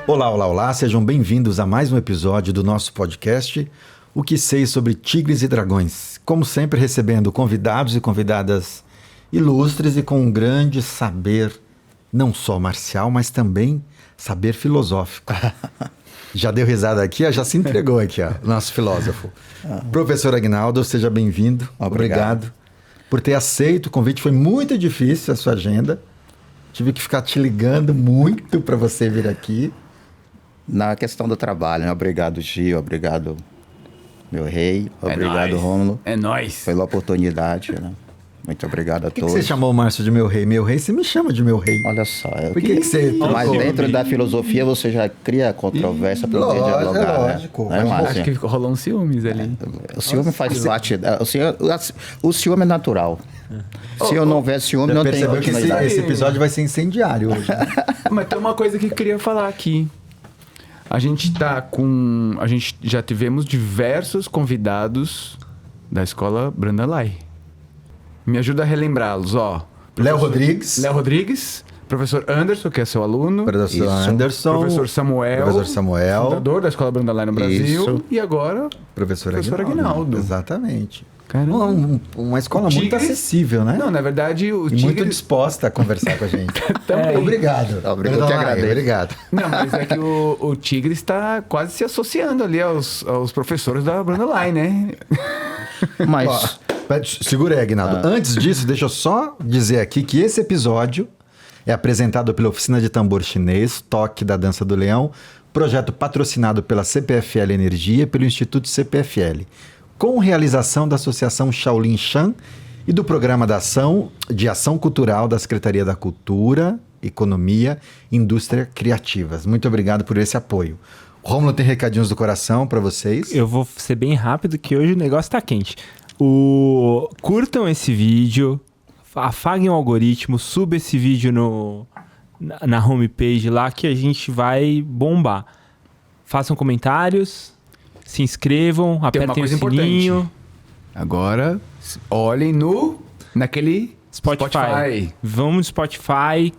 Olá, olá, olá, sejam bem-vindos a mais um episódio do nosso podcast, O que sei sobre tigres e dragões. Como sempre, recebendo convidados e convidadas ilustres e com um grande saber, não só marcial, mas também saber filosófico. Já deu risada aqui, já se entregou aqui, ó, nosso filósofo. Professor Aguinaldo, seja bem-vindo. Obrigado por ter aceito o convite. Foi muito difícil a sua agenda. Tive que ficar te ligando muito para você vir aqui. Na questão do trabalho, né? Obrigado, Gil. Obrigado, meu rei. Obrigado, Rômulo. É nóis. Pela oportunidade, né? Muito obrigado a Por que todos. você chamou o Márcio de meu rei? Meu rei, você me chama de meu rei. Olha só. Por que você... Mas dentro da filosofia você já cria controvérsia para poder dialogar, lógico, né? Não é, Acho que rolou um ciúmes ali. O ciúme faz parte... O ciúme é natural. Se eu não houver ciúme, não tem percebeu que continuidade. esse episódio vai ser incendiário hoje. Né? Mas tem uma coisa que eu queria falar aqui. A gente já tivemos diversos convidados da escola Branda Lai. Me ajuda a relembrá-los, ó. Léo Rodrigues. Professor Anderson, que é seu aluno. Professor Anderson. Professor Samuel. Fundador da escola Branda Lai no Brasil. Isso. E agora, Professor Aguinaldo. Exatamente. Caramba. Uma escola muito Tigres? acessível, né? Não, na verdade, o E Tigres... muito disposta a conversar com a gente. Também. Obrigado. Eu que Brandon Lai, agradeço. obrigado. Não, mas é que o Tigre está quase se associando ali aos professores da Branda Lai, né? Mas... Segura aí, Aguinaldo. Antes disso, deixa eu só dizer aqui que esse episódio é apresentado pela Oficina de Tambor Chinês, Toque da Dança do Leão, projeto patrocinado pela CPFL Energia e pelo Instituto CPFL, com realização da Associação Shaolin Shan e do Programa de Ação Cultural da Secretaria da Cultura, Economia e Indústria Criativas. Muito obrigado por esse apoio. Rômulo tem recadinhos do coração para vocês. Eu vou ser bem rápido que hoje o negócio tá quente. Curtam esse vídeo, afaguem o algoritmo, suba esse vídeo na homepage lá que a gente vai bombar. Façam comentários, se inscrevam, apertem o sininho. Importante. Agora, olhem naquele Spotify. Vamos no Spotify,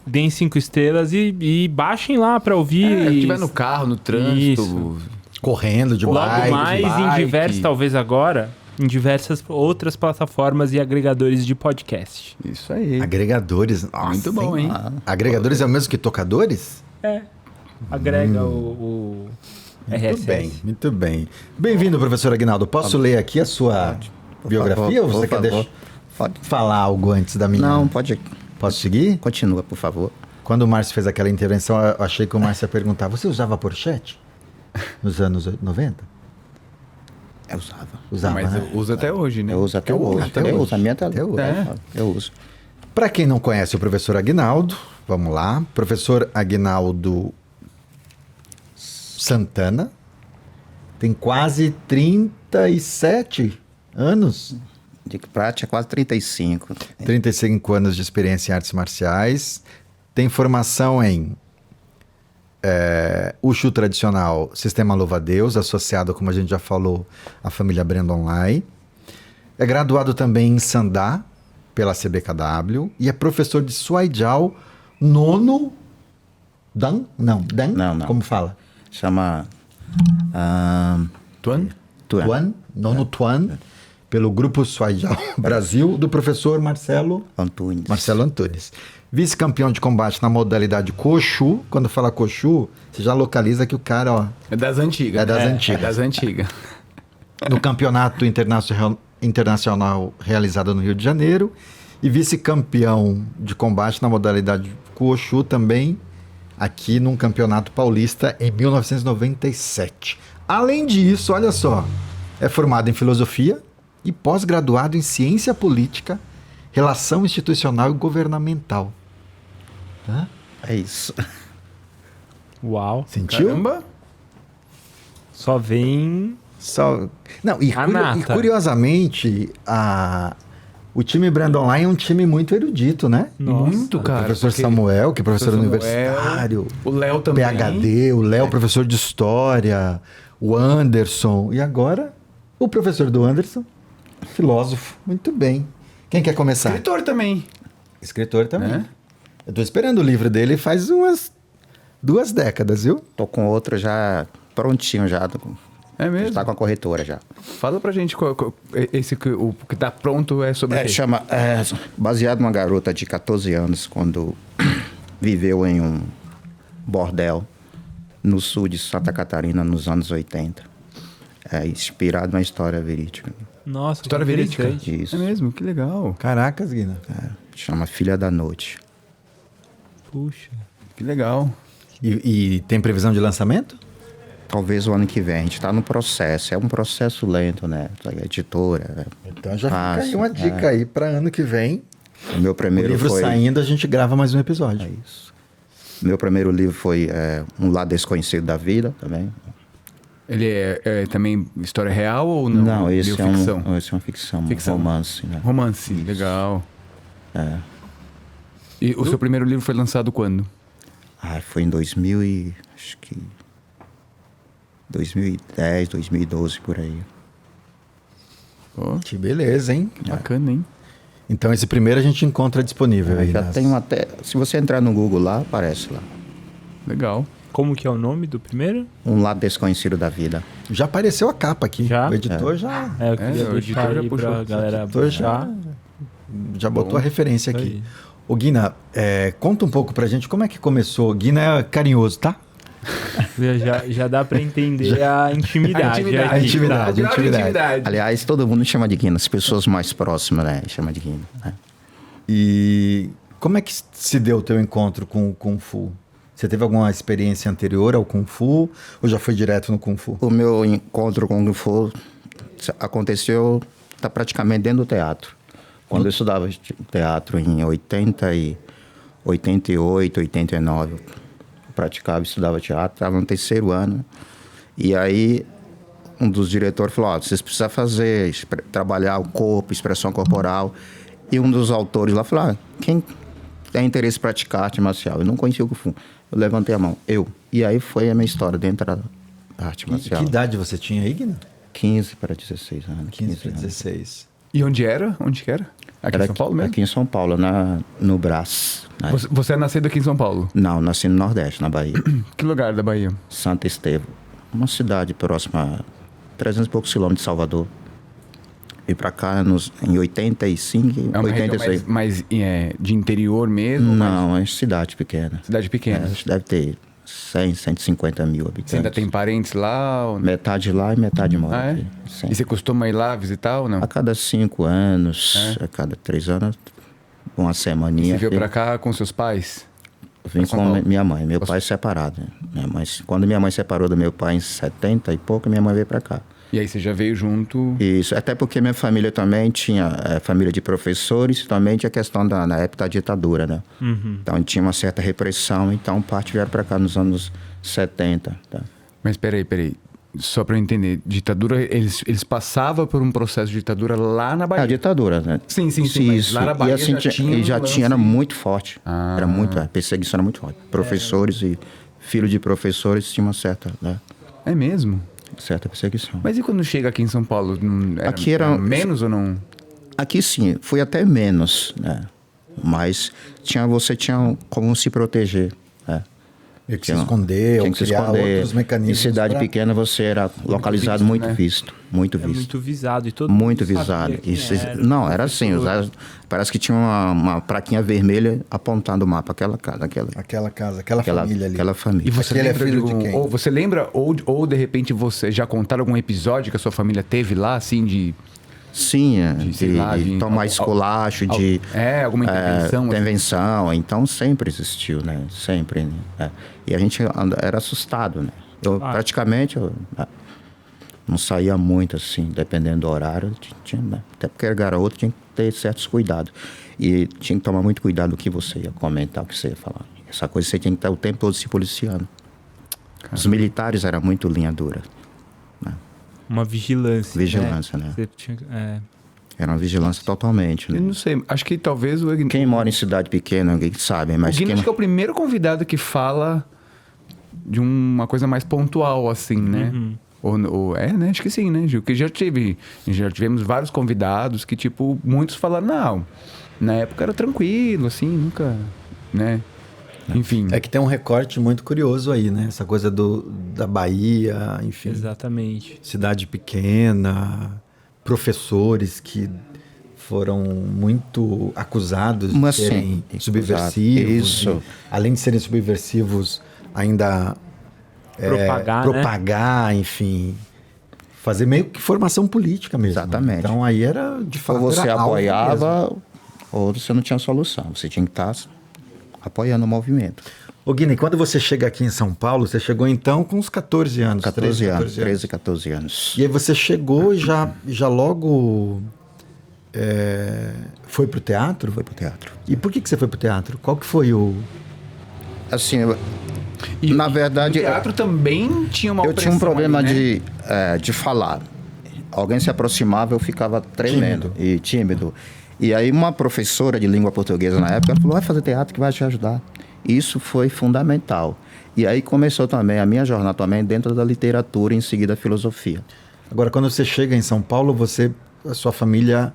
deem 5 estrelas e baixem lá pra ouvir. Se estiver no carro, no trânsito. Isso. Correndo de Logo bike. mais de em bike. diversos, talvez agora, em diversas outras plataformas e agregadores de podcast. Isso aí. Agregadores. Nossa, Muito bom, hein? Agregadores é o mesmo que tocadores? Agrega o Muito RSS. bem, muito bem. Bem-vindo, professor Aguinaldo. Posso ler aqui a sua biografia ou você quer Pode. falar algo antes da minha? Não, pode... Posso seguir? Continua, por favor. Quando o Márcio fez aquela intervenção, eu achei que o Márcio ia perguntar: você usava Porsche nos anos 90? Eu usava. Usava, Mas né? eu uso até hoje, né? Eu uso até hoje. Até Eu hoje. uso. A minha Até hoje. Eu uso. Para quem não conhece o professor Aguinaldo, vamos lá. Professor Aguinaldo Santana tem quase 37 anos. De prática, quase 35. 35 anos de experiência em artes marciais. Tem formação em Wushu tradicional, Sistema Louva-a-Deus, associado, como a gente já falou, à família Brandon Lai. É graduado também em Sandá, pela CBKW. E é professor de Suai Jiao, nono Dan? Não, Dan? Não. Como fala? Chama... Tuan? Tuan, nono Tuan, pelo Grupo Suai Jiao Brasil, do professor Marcelo Antunes. Vice-campeão de combate na modalidade Koshu. Quando fala Koshu, você já localiza que o cara, ó... É das antigas. É das antigas. É das antigas. No campeonato internacional realizado no Rio de Janeiro. E vice-campeão de combate na modalidade Koshu também, aqui num campeonato paulista em 1997. Além disso, olha só, é formado em filosofia e pós-graduado em ciência política, relação institucional e governamental. Hã? É isso. Uau. Sentiu? Caramba. Só vem... Só... Não, e curiosamente, o time Brandon Lai é um time muito erudito, né? Nossa. Muito, O cara. professor porque- Samuel, que é professor Samuel, universitário. O Léo também. PhD, o Léo, professor de história, o Anderson. E agora, o professor do Anderson, filósofo. Muito bem. Quem quer começar? Escritor também. Escritor também. É? Eu tô esperando o livro dele faz 2 décadas, viu? Tô com outro já prontinho já. É mesmo? Está com a corretora já. Fala pra gente, esse o que tá pronto é sobre o quê? Baseado numa garota de 14 anos, quando viveu em um bordel no sul de Santa Catarina, nos anos 80. É inspirado na história verídica. Nossa, que História verídica? interessante. Isso. É mesmo, que legal. Caracas, Guina. Chama Filha da Noite. Puxa. Que legal. E tem previsão de lançamento? Talvez o ano que vem. A gente está no processo. É um processo lento, né? A editora. Então já fica Ah, aí uma sim, dica aí para ano que vem. O meu O primeiro livro foi... saindo, a gente grava mais um episódio. É isso. Meu primeiro livro foi Um Lado Desconhecido da Vida, também. Ele é também história real ou não? Não, esse é ficção? uma ficção, Ficção. um romance, né? Romance, legal. É. E o seu primeiro livro foi lançado quando? Foi em 2010, 2012, por aí. Ó, Que beleza, hein? bacana, hein? Então esse primeiro a gente encontra disponível aí. Já nas- tem até... Se você entrar no Google lá, aparece lá. Legal. Como que é o nome do primeiro? Um Lado Desconhecido da Vida. Já apareceu a capa aqui. Já? O editor já, Eu queria o deixar editor já aí puxou. pra galera editor já, puxar. já botou a referência Isso aqui. aí. Ô Guina, conta um pouco pra gente como é que começou. Guina é carinhoso, tá? Já dá pra entender a intimidade. A aqui. intimidade. Grau de intimidade. Aliás, todo mundo chama de Guina. As pessoas mais próximas, né? Chama de Guina. Né? E como é que se deu o teu encontro com o Kung Fu? Você teve alguma experiência anterior ao Kung Fu ou já foi direto no Kung Fu? O meu encontro com o Kung Fu aconteceu praticamente dentro do teatro. Quando eu estudava teatro em 88, 89, eu praticava, estudava teatro, estava no 3º ano. E aí um dos diretores falou, vocês precisam trabalhar o corpo, expressão corporal. E um dos autores lá falou, quem tem interesse em praticar arte marcial? Eu não conhecia o Kung Fu. Eu levantei a mão, eu. E aí foi a minha história dentro da arte marcial. Que idade você tinha aí, Guina? 15 para 16 anos. 15 para anos. 16. E onde era? Onde que era? Aqui Era em São Paulo mesmo? Aqui em São Paulo, no Brás. Né? Você é nascido aqui em São Paulo? Não, nasci no Nordeste, na Bahia. Que lugar da Bahia? Santa Estevão. Uma cidade próxima a 300 e poucos quilômetros de Salvador. Vim pra cá em 85, É uma 86. região mais de interior mesmo? Não, é cidade pequena. Cidade pequena. Acho que deve ter 100, 150 mil habitantes. Você ainda tem parentes lá? Ou... Metade lá e metade mora Ah, é? aqui. Sim. E você costuma ir lá visitar ou não? A cada 5 anos, a cada 3 anos, uma semaninha. Você veio vim- pra cá com seus pais? Vim pra São com Paulo? minha mãe. Meu pai separado. Né? Quando minha mãe separou do meu pai em 70 e pouco, minha mãe veio pra cá. E aí você já veio junto... Isso, até porque minha família também tinha família de professores, também tinha questão na época da ditadura, né? Então tinha uma certa repressão, então parte vieram para cá nos anos 70, tá? Mas peraí. Só pra eu entender. Ditadura, eles passavam por um processo de ditadura lá na A Bahia? ditadura, né? Sim, mas Isso. lá na Bahia e assim, já tinha um era lance- muito forte. Ah. Era muito, a perseguição era muito forte. Professores e filhos de professores tinham uma certa mesmo? perseguição. Mas e quando chega aqui em São Paulo? Aqui era- menos ou não? Aqui sim, foi até menos, né? Mas você tinha como se proteger, né? Meio que se esconder ou Tinha que se criar esconder. outros mecanismos. Em cidade pra- pequena você era localizado visto, muito né? visto, muito É visto. muito visado. E todo Muito mundo sabia visado. quem Isso, era. não, era assim. Parece que tinha uma plaquinha vermelha apontando o mapa. Aquela casa, Aquela casa, aquela família ali. aquela família. E você Aquele é lembra filho de de quem? Ou você lembra, ou de repente você já contaram algum episódio que a sua família teve lá, assim, de... Sim, sei lá, de- tomar esculacho, de... alguma intervenção? assim? intervenção. Então sempre existiu, né? Sempre. Né? E a gente era assustado, né? Praticamente... não saía muito, assim, dependendo do horário. Né? Até porque era garoto, tinha que ter certos cuidados. E tinha que tomar muito cuidado do que você ia comentar, o que você ia falar. Essa coisa você tinha que estar o tempo todo se policiando. Os militares eram muito linha dura. Uma vigilância. Vigilância, né? Você tinha, Era uma vigilância totalmente, Eu né? não sei, acho que talvez o... Quem mora em cidade pequena, ninguém sabe, mas O Guinness quem... acho que é o primeiro convidado que fala de uma coisa mais pontual, assim, né? Né? Acho que sim, né, Gil? Porque já tivemos vários convidados que, tipo, muitos falaram, não, na época era tranquilo, assim, nunca, né? Enfim. É que tem um recorte muito curioso aí, né? Essa coisa da Bahia, enfim. Exatamente. Cidade pequena, professores que foram muito acusados de Mas, serem sim, subversivos. isso. Além de serem subversivos, ainda propagar, enfim. Fazer meio que formação política mesmo. Exatamente. Então aí era, de fato, Ou você era alvo apoiava, mesmo. ou você não tinha solução. Você tinha que estar apoiando o movimento. Ô Guine, quando você chega aqui em São Paulo, você chegou então com uns 14 anos. 14 anos, 13, 13, 14 anos. E aí você chegou e já logo foi pro teatro? Foi pro teatro. E por que você foi pro teatro? Qual que foi o... Assim, E na verdade... o teatro também tinha uma Eu tinha um opressão problema ali, né? de falar. Alguém se aproximava, eu ficava tremendo e tímido. E aí uma professora de língua portuguesa na época falou, vai fazer teatro que vai te ajudar. Isso foi fundamental. E aí começou também a minha jornada também dentro da literatura, em seguida a filosofia. Agora, quando você chega em São Paulo, a sua família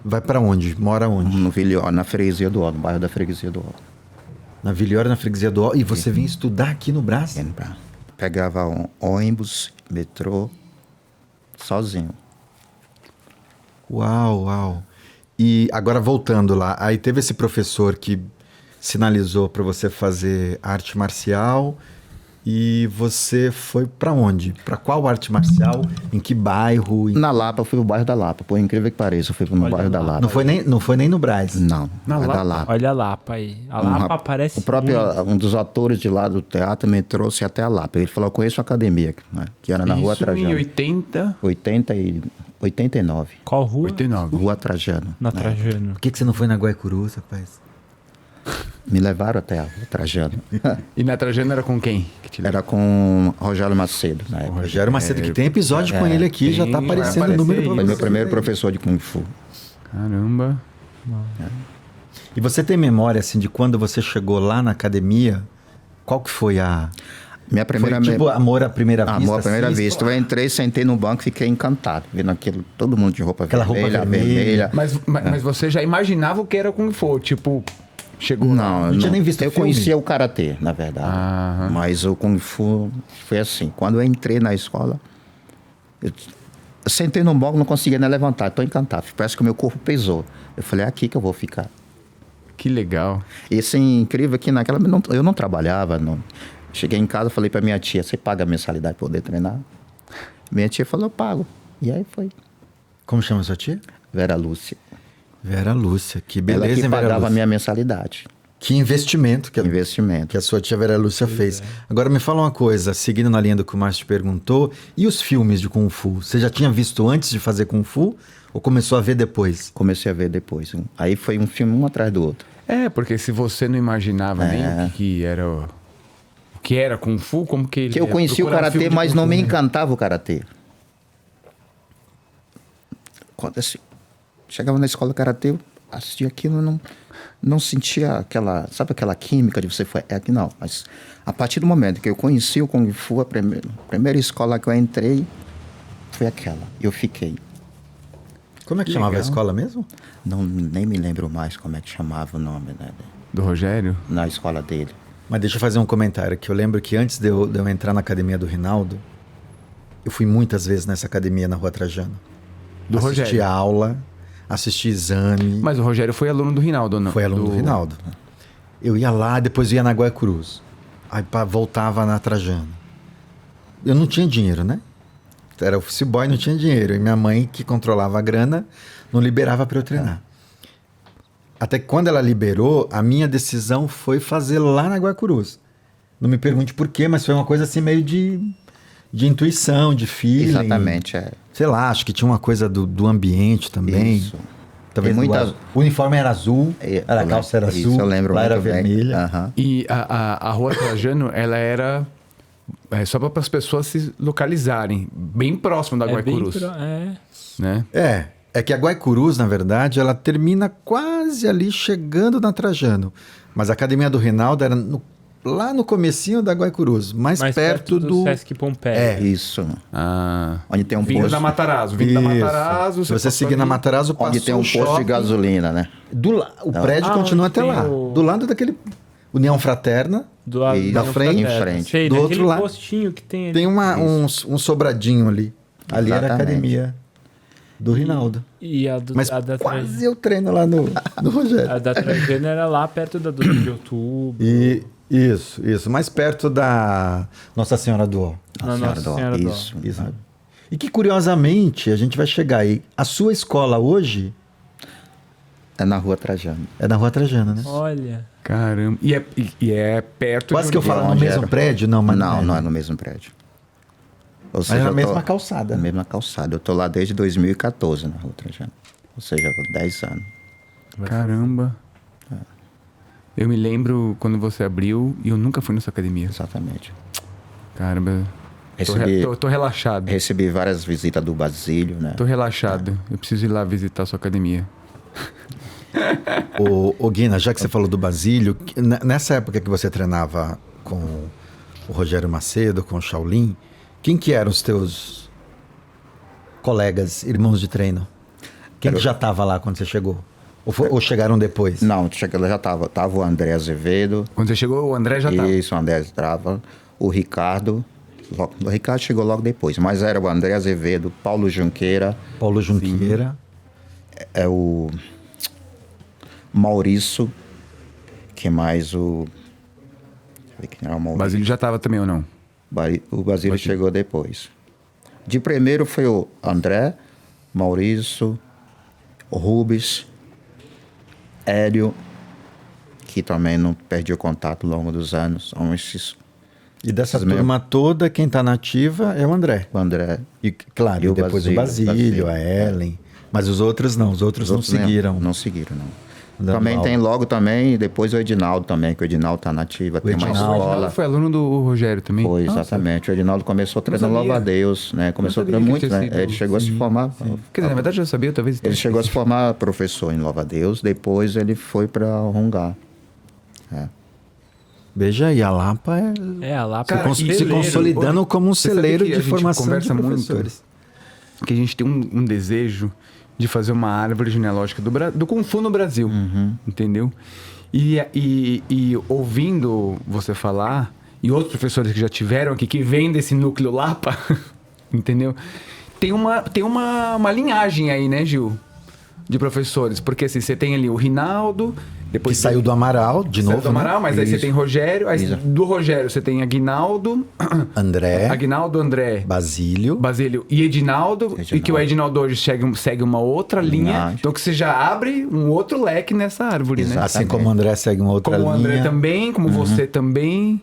vai para onde? Mora onde? No Vilhor, na Freguesia do Ó, no bairro da Freguesia do Ó. Na Vilhora, na Freguesia do Ó. E você vinha estudar aqui no Brás? Pegava um ônibus, metrô, sozinho. Uau. E agora voltando lá, aí teve esse professor que sinalizou para você fazer arte marcial e você foi para onde? Para qual arte marcial? Em que bairro? Na Lapa, eu fui pro bairro da Lapa. Por incrível que pareça, eu fui no bairro da Lapa. Não foi nem no Brás? Não, Na bairro da Lapa? Lapa. Olha a Lapa aí. A Lapa aparece O próprio, muito. um dos atores de lá do teatro me trouxe até a Lapa. Ele falou, eu conheço a academia, né, que era na Rua Isso em Trajano. 89. Qual rua? 89. Rua Trajano. Na Trajano. Por que você não foi na Guaicurus, rapaz? Me levaram até a Rua Trajano. E na Trajano era com quem? Que te levou? Era com Rogério Macedo, na época. Rogério Macedo, que tem episódio com ele aqui, já tá vai aparecendo o aparecer número aí. pra Foi meu você. primeiro professor de Kung Fu. Caramba. E você tem memória, assim, de quando você chegou lá na academia? Qual que foi a... Minha primeira... Foi tipo amor à primeira vista? Amor à primeira assim? vista. Eu entrei, sentei no banco e fiquei encantado. Vendo aquilo, todo mundo de roupa Aquela roupa vermelha. Mas você já imaginava o que era Kung Fu? Tipo, chegou lá. Não, tinha nem visto eu filme. conhecia o Karatê, na verdade. Aham. Mas o Kung Fu foi assim. Quando eu entrei na escola, eu sentei no banco, não conseguia nem levantar. Estou encantado. Parece que o meu corpo pesou. Eu falei, é aqui que eu vou ficar. Que legal. E assim, incrível que naquela... eu não trabalhava, não. Cheguei em casa, falei para minha tia, você paga a mensalidade para poder treinar? Minha tia falou, eu pago. E aí foi. Como chama sua tia? Vera Lúcia. Vera Lúcia, que Ela beleza, que hein, Vera pagava a Lúcia? minha mensalidade. Que investimento Investimento. que a sua tia Vera Lúcia fez. Agora me fala uma coisa, seguindo na linha do que o Márcio te perguntou, e os filmes de Kung Fu? Você já tinha visto antes de fazer Kung Fu ou começou a ver depois? Comecei a ver depois. Aí foi um filme um atrás do outro. É, porque se você não imaginava nem o que era o que era Kung Fu, como que ele Que eu ia conhecia o procurar Karatê, filme de mas Kung não Fu, me né? encantava o Karatê. Quando assim, chegava na escola Karatê, eu assistia aquilo, não sentia aquela, sabe aquela química de você foi aqui não, mas a partir do momento que eu conheci o Kung Fu, a primeira escola que eu entrei foi aquela. Eu fiquei. Como é que chamava a escola mesmo? Nem me lembro mais como é que chamava o nome, né, Do Rogério? na escola dele. Mas deixa eu fazer um comentário aqui. Eu lembro que antes de eu entrar na academia do Rinaldo, eu fui muitas vezes nessa academia na Rua Trajano. Do assisti Rogério. aula, assisti exame. Mas o Rogério foi aluno do Rinaldo, ou não? Foi aluno do Rinaldo. Eu ia lá, depois ia na Guaicurus. Aí voltava na Trajano. Eu não tinha dinheiro, né? Era office boy, não tinha dinheiro. E minha mãe, que controlava a grana, não liberava para eu treinar. Até que quando ela liberou, a minha decisão foi fazer lá na Guaicurus. Não me pergunte por quê, mas foi uma coisa assim meio de intuição, de feeling. Exatamente, é. Sei lá, acho que tinha uma coisa do ambiente também. Isso. Talvez Tem muita- o uniforme era azul, a Eu calça era lembro- azul, isso eu lembro lá era muito bem. vermelha. Aham. E a Rua Trajano, ela era só para as pessoas se localizarem, bem próximo da Guaicurus, né? É que a Guaicurus, na verdade, ela termina quase ali chegando na Trajano. Mas a academia do Rinaldo era lá no comecinho da Guaicurus, mais perto do... Sesc Pompeia. Isso. Ah, Onde tem um vindo posto. da Matarazzo. Vindo da Isso. Matarazzo. Se você passou seguir na ali. Matarazzo, Onde passou tem um o posto de shopping. gasolina, né? O prédio Ah, continua onde até tem lá. o- Do lado daquele União Fraterna, Do lado E da União frente, Fraterna. em frente. Sei, do daquele outro lado. postinho que tem ali. tem um sobradinho ali. Ali era a Exatamente. academia do Rinaldo. E a, do, Mas a da quase eu treino lá no Rogério. A da Trajano era lá perto da 12 de outubro. E isso. Mais perto da Nossa Senhora do Ó. Na Nossa Senhora do Ó. Isso. Isso. E que, curiosamente, a gente vai chegar aí. A sua escola hoje É na Rua Trajano. é na Rua Trajana, né? Olha. Caramba. E é perto Quase de que eu onde- falo no onde mesmo era? prédio, não, mas Não é no mesmo prédio. Ou Mas é na eu mesma calçada. Na mesma calçada. Eu tô lá desde 2014 na Rua Trajano. Ou seja, 10 anos. Caramba. Eu me lembro quando você abriu e eu nunca fui na sua academia. Exatamente. Caramba. Tô relaxado. Recebi várias visitas do Basílio, né? Tô relaxado. Eu preciso ir lá visitar a sua academia. Ô Guina, já que você falou do Basílio, nessa época que você treinava com o Rogério Macedo, com o Shaolin, quem que eram os teus colegas, irmãos de treino? Quem que já estava lá quando você chegou? Ou chegaram depois? Não, já tava. Tava o André Azevedo. Quando você chegou, o André já tava. Isso, o André estava. O Ricardo. O Ricardo chegou logo depois. Mas era o André Azevedo, Paulo Junqueira. Paulo Junqueira. É o Maurício. Que mais o... Deixa eu ver quem era o Maurício. Basílio já tava também ou não? O Basílio chegou depois. De primeiro foi o André, Maurício, o Rubens, Hélio, que também não perdi o contato ao longo dos anos. São esses... E dessa Esses turma toda, quem está na ativa é o André. O André. E, claro, E o depois o Basílio, a Ellen. Mas os outros não, os outros não seguiram. Não seguiram, não. Andando Também mal. tem logo também, depois o Edinaldo também, que o Edinaldo tá na ativa, tem uma Edinaldo. O escola. Edinaldo foi aluno do Rogério também? Foi, Nossa. exatamente. O Edinaldo começou treinando sabia. Louva a Deus, né? Começou sabia treinando que muito, tinha né? sido. Ele chegou a se formar. Quer dizer, na verdade eu sabia, talvez. Ele chegou a se formar professor em Louva a Deus, depois ele foi para Rongá. Veja aí, a Lapa é A lá Cara, se celeiro. consolidando como um Você sabe celeiro que a de gente formação de conversa muito professores. que a gente tem um desejo de fazer uma árvore genealógica do Kung Fu no Brasil, entendeu? E ouvindo você falar, e outros professores que já tiveram aqui, que vêm desse núcleo Lapa, entendeu? Tem uma linhagem aí, né, Gil? De professores. Porque assim, você tem ali o Rinaldo, Que depois saiu do Amaral, de saiu novo, do Amaral, né? mas aí você Isso. tem Rogério, aí Isso. do Rogério você tem Aguinaldo, André, Aguinaldo, André, Basílio. Basílio e Edinaldo, e que o Edinaldo hoje segue uma outra linha. Linhagem. Então que você já abre um outro leque nessa árvore, né? Assim como o André segue uma outra Como o André linha. também, como você também.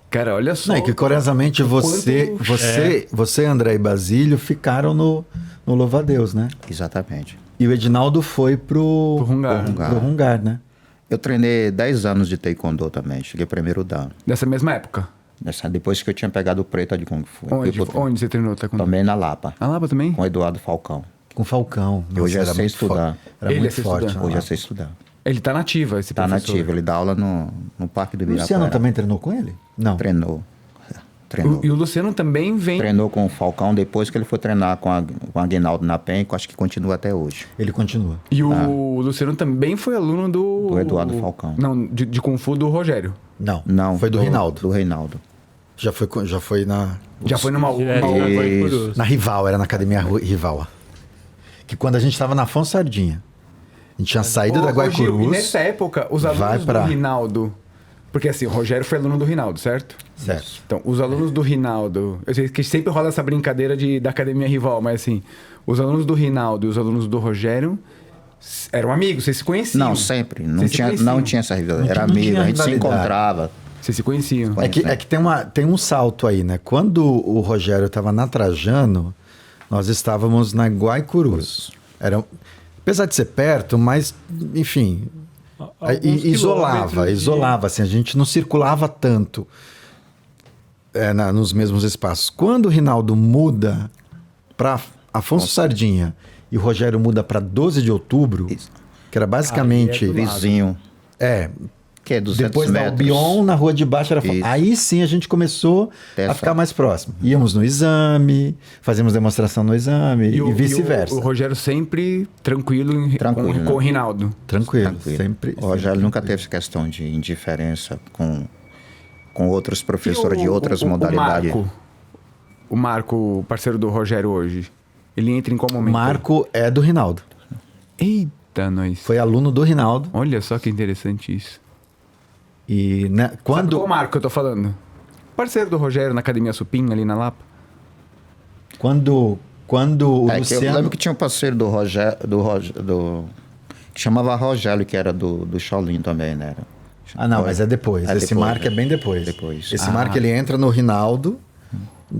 Cara, olha só. Não, é que curiosamente você, André e Basílio ficaram no Louva a Deus, né? Exatamente. E o Edinaldo foi pro Rungar. pro Rungar, né? Eu treinei 10 anos de Taekwondo também, cheguei primeiro dan. Dessa mesma época. Depois que eu tinha pegado o preto de Kung Fu. Onde você treinou taekwondo? Também na Lapa, Na Lapa também? com o Eduardo Falcão. Com Falcão. Hoje Nossa, já sei muito estudar. Era Ele muito sei forte. estudar. na Hoje já Lapa. sei estudar. Ele tá nativa, esse Tá professor. nativo, ele dá aula no Parque do O Ibirapuera. Luciano também treinou com ele? Não. Treinou. E o Luciano também vem... Treinou com o Falcão depois que ele foi treinar com a Aguinaldo na PEN, que eu acho que continua até hoje. Ele continua. E o Luciano também foi aluno do... Do Eduardo Falcão. Não, de Kung Fu do Rogério. Não. Foi do Rinaldo. Do Reinaldo. Já foi na Já foi numa... Isso. na Rival, era na academia Rival. Que quando a gente estava na Afonso Sardinha. A gente tinha saído da Gil, e Guaicurus. nessa época, os vai alunos pra- do Rinaldo... Porque assim, o Rogério foi aluno do Rinaldo, certo? Certo. Então, os alunos do Rinaldo... Eu sei que sempre rola essa brincadeira da academia rival, mas assim... Os alunos do Rinaldo e os alunos do Rogério eram amigos, vocês se conheciam. Não, sempre. Não Vocês se tinha, conheciam. não tinha essa rivalidade. Era não amigo, tinha a gente se rivalidade. encontrava. Vocês se conheciam. É que tem um salto aí, né? Quando o Rogério estava na Trajano, nós estávamos na Guaicurus. Apesar de ser perto, mas, enfim, Alguns isolava, assim, a gente não circulava tanto nos mesmos espaços. Quando o Rinaldo muda para Afonso Sardinha e o Rogério muda para 12 de outubro, Isso. que era basicamente... Aí é do lado. Vizinho. que é 200 Depois da metros. Albion, na rua de baixo era... Isso. Aí sim a gente começou a ficar mais próximo. Íamos no exame, fazíamos demonstração no exame e vice-versa. O Rogério sempre tranquilo, Tranquilo, com o Rinaldo. Tranquilo, Tranquilo. sempre. O Rogério nunca teve essa questão de indiferença com outros professores de outras modalidades. O Marco, parceiro do Rogério hoje, ele entra em qual O momento? Marco é do Rinaldo. Eita, nós. Foi aluno do Rinaldo. Olha só que interessante isso. E né, Sabe quando... qual Marco que eu tô falando? Parceiro do Rogério na Academia Supim, ali na Lapa. Quando o Que eu Luciano... lembro que tinha um parceiro do Rogério, que chamava Rogério, que era do Shaolin também, né? Ah, não, mas é depois. Esse depois, Marco é bem depois. Depois. Esse Marco, ele entra no Rinaldo,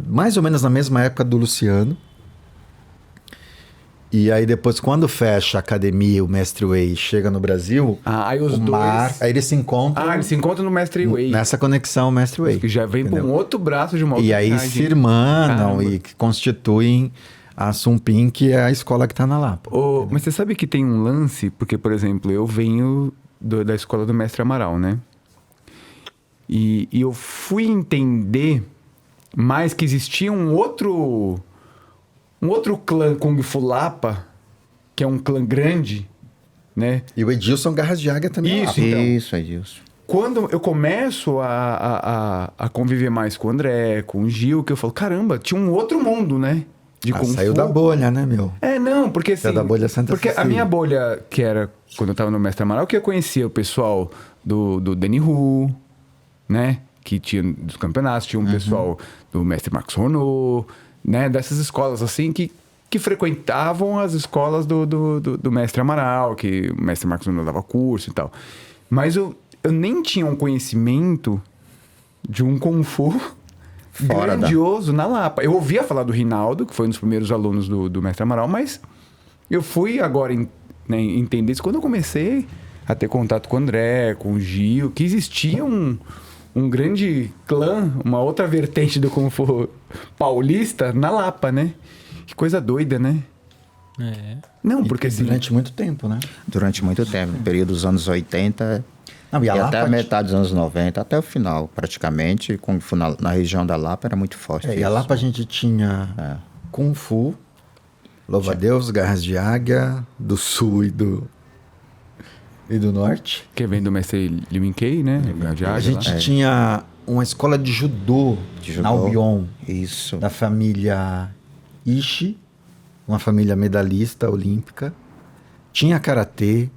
mais ou menos na mesma época do Luciano. E aí depois, quando fecha a academia, o Mestre Way chega no Brasil, Aí os dois... aí eles se encontram eles se encontram no Mestre Way. nessa conexão Mestre Way. Que já vem para um outro braço de uma outra E aí viagem. se irmanam Caramba. e constituem a Sumpim, que é a escola que está na Lapa. Mas você sabe que tem um lance, porque, por exemplo, eu venho da escola do Mestre Amaral, né? E eu fui entender mais que existia um outro clã Kung Fu Lapa, que é um clã grande, né? E o Edilson Garras de Águia também. Isso. É Então. Isso, Edilson. Quando eu começo a conviver mais com o André, com o Gil, que eu falo, caramba, tinha um outro mundo, né? De Kung saiu Fu. da bolha, né, meu? Não, porque assim... É da bolha Santa Porque a Cecília. minha bolha, que era quando eu tava no Mestre Amaral, que eu conhecia o pessoal do Danny Hu, né? Que tinha dos campeonatos, tinha um pessoal do Mestre Marcos Ronô, né? Dessas escolas, assim, que frequentavam as escolas do Mestre Amaral, que o Mestre Marcos Ronô dava curso e tal. Mas eu nem tinha um conhecimento de um Kung Fu grandioso na Lapa. Eu ouvia falar do Rinaldo, que foi um dos primeiros alunos do Mestre Amaral, mas eu fui agora entender isso quando eu comecei a ter contato com o André, com o Gil, que existia um grande clã, uma outra vertente do Kung Fu paulista na Lapa, né? Que coisa doida, né? Não, porque assim... Durante muito tempo, né? Durante muito tempo, no período dos anos 80 Não, e a até Lapa a metade dos anos 90, até o final, praticamente, Kung Fu na região da Lapa era muito forte. E a isso. Lapa a gente tinha Kung Fu, Louva-a-Deus, Garras de Águia, do Sul e do Norte. Que vem do mestre Liu Minkei, né? De A Águia, gente lá. tinha uma escola de judô, judô. na Albion, Isso. da família Ishii, uma família medalhista olímpica. Tinha karatê.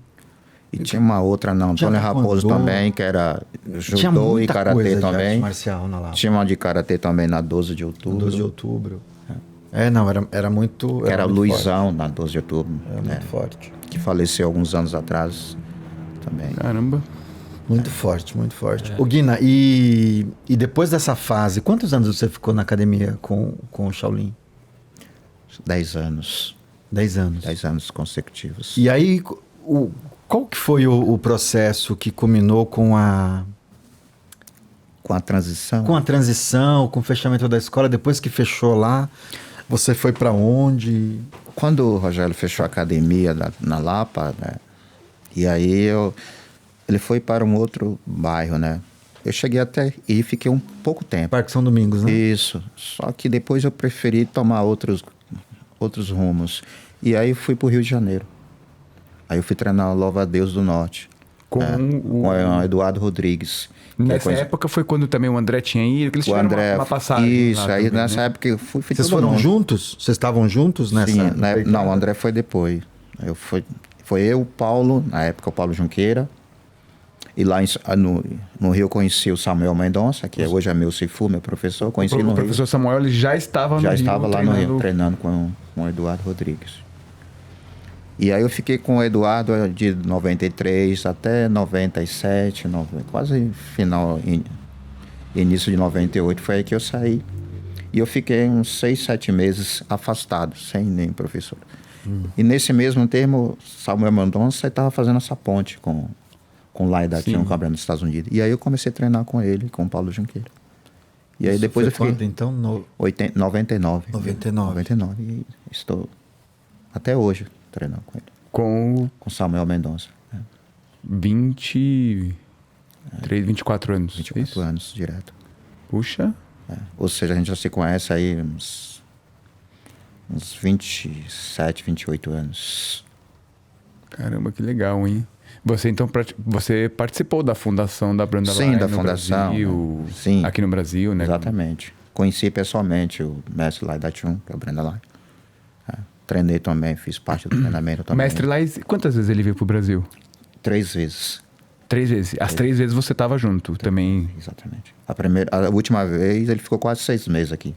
E tinha uma outra, não, Tinha Antônio Raposo taekwondo. também, que era Tinha judô e muita karatê coisa de arte também. marcial na Lapa. Tinha uma de karatê também na 12 de outubro. 12 de outubro. Não, era muito... Que era muito Luizão, na 12 de outubro. forte. Era né? muito forte. Que faleceu alguns anos atrás também. Caramba. Muito forte, muito forte. Ô, Guina, e depois dessa fase, quantos anos você ficou na academia com o Shaolin? 10 anos. 10 anos. 10 anos consecutivos. E aí, qual que foi o processo que culminou com a transição? com a transição, com o fechamento da escola? Depois que fechou lá, você foi para onde? Quando o Rogério fechou a academia na Lapa, né? E aí ele foi para um outro bairro, né? Eu cheguei até e fiquei um pouco tempo. Parque São Domingos, né? Isso. Só que depois eu preferi tomar outros rumos. E aí fui para o Rio de Janeiro. Aí eu fui treinar o Louva-a-Deus do Norte. Com o Eduardo Rodrigues. Nessa época foi quando também o André tinha ido, que eles tiveram uma passagem. Isso, lá aí também, nessa né? época eu fui Vocês todo foram mundo. juntos? Vocês estavam juntos nessa? Sim, não, o André foi depois. Foi eu, o Paulo, na época o Paulo Junqueira. E lá no Rio eu conheci o Samuel Mendonça, que hoje é meu Cifu, meu professor. Conheci O no Rio. professor Samuel ele já estava no Já Rio. estava lá no Rio treinando- treinando com o Eduardo Rodrigues. E aí eu fiquei com o Eduardo de 93 até 97, quase final, início de 98, foi aí que eu saí. E eu fiquei uns 6, 7 meses afastado, sem nem professor. E nesse mesmo termo, Samuel Mendonça estava fazendo essa ponte com o Laida aqui no Cabral, nos Estados Unidos. E aí eu comecei a treinar com ele, com o Paulo Junqueira. E aí depois eu fiquei... Quando, então, 99. 99. E estou até hoje treinando com ele. Com Com Samuel Mendonça. 20... 24 anos. 24 isso? anos direto. Puxa. Ou seja, a gente já se conhece aí uns 27, 28 anos. Caramba, que legal, hein? Você então você participou da fundação da Branda Sim, Lai da no fundação, Brasil, né? Sim. aqui no Brasil, né? Exatamente. Conheci pessoalmente o mestre Lai Dachun, que é o Branda Lai. Treinei também, fiz parte do treinamento também. Mestre Lai, quantas vezes ele veio pro Brasil? 3 vezes. 3 vezes. As 3 vezes você estava junto também. Exatamente. A última vez ele ficou quase 6 meses aqui.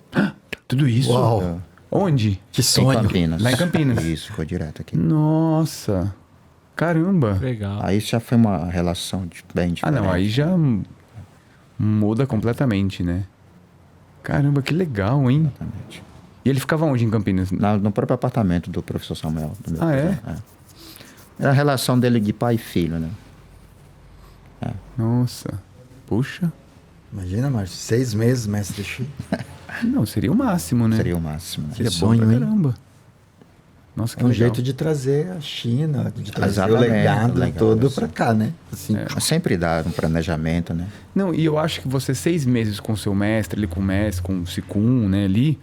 Tudo isso? Uau. Onde? Que Em sonho. Campinas. Lá em Campinas. Isso, ficou direto aqui. Nossa. Caramba. Legal. Aí já foi uma relação bem Ah, diferente. não. Aí já muda completamente, né? Caramba, que legal, hein? Exatamente. E ele ficava onde em Campinas? No próprio apartamento do professor Samuel. Do meu Ah, é? professor, Era a relação dele de pai e filho, né? Nossa. Puxa. Imagina, Márcio, 6 meses, mestre Xi. Não, seria o máximo, né? Seria o máximo. Né? Seria Que bom sonho, pra hein? caramba. Nossa, que É um legal. jeito de trazer a China, de trazer o Exatamente, legado legal, todo assim. para cá, né? Assim, Mas sempre dá um planejamento, né? Não, e eu acho que você 6 meses com o seu mestre, ali com o mestre, com o Sicum, né, ali,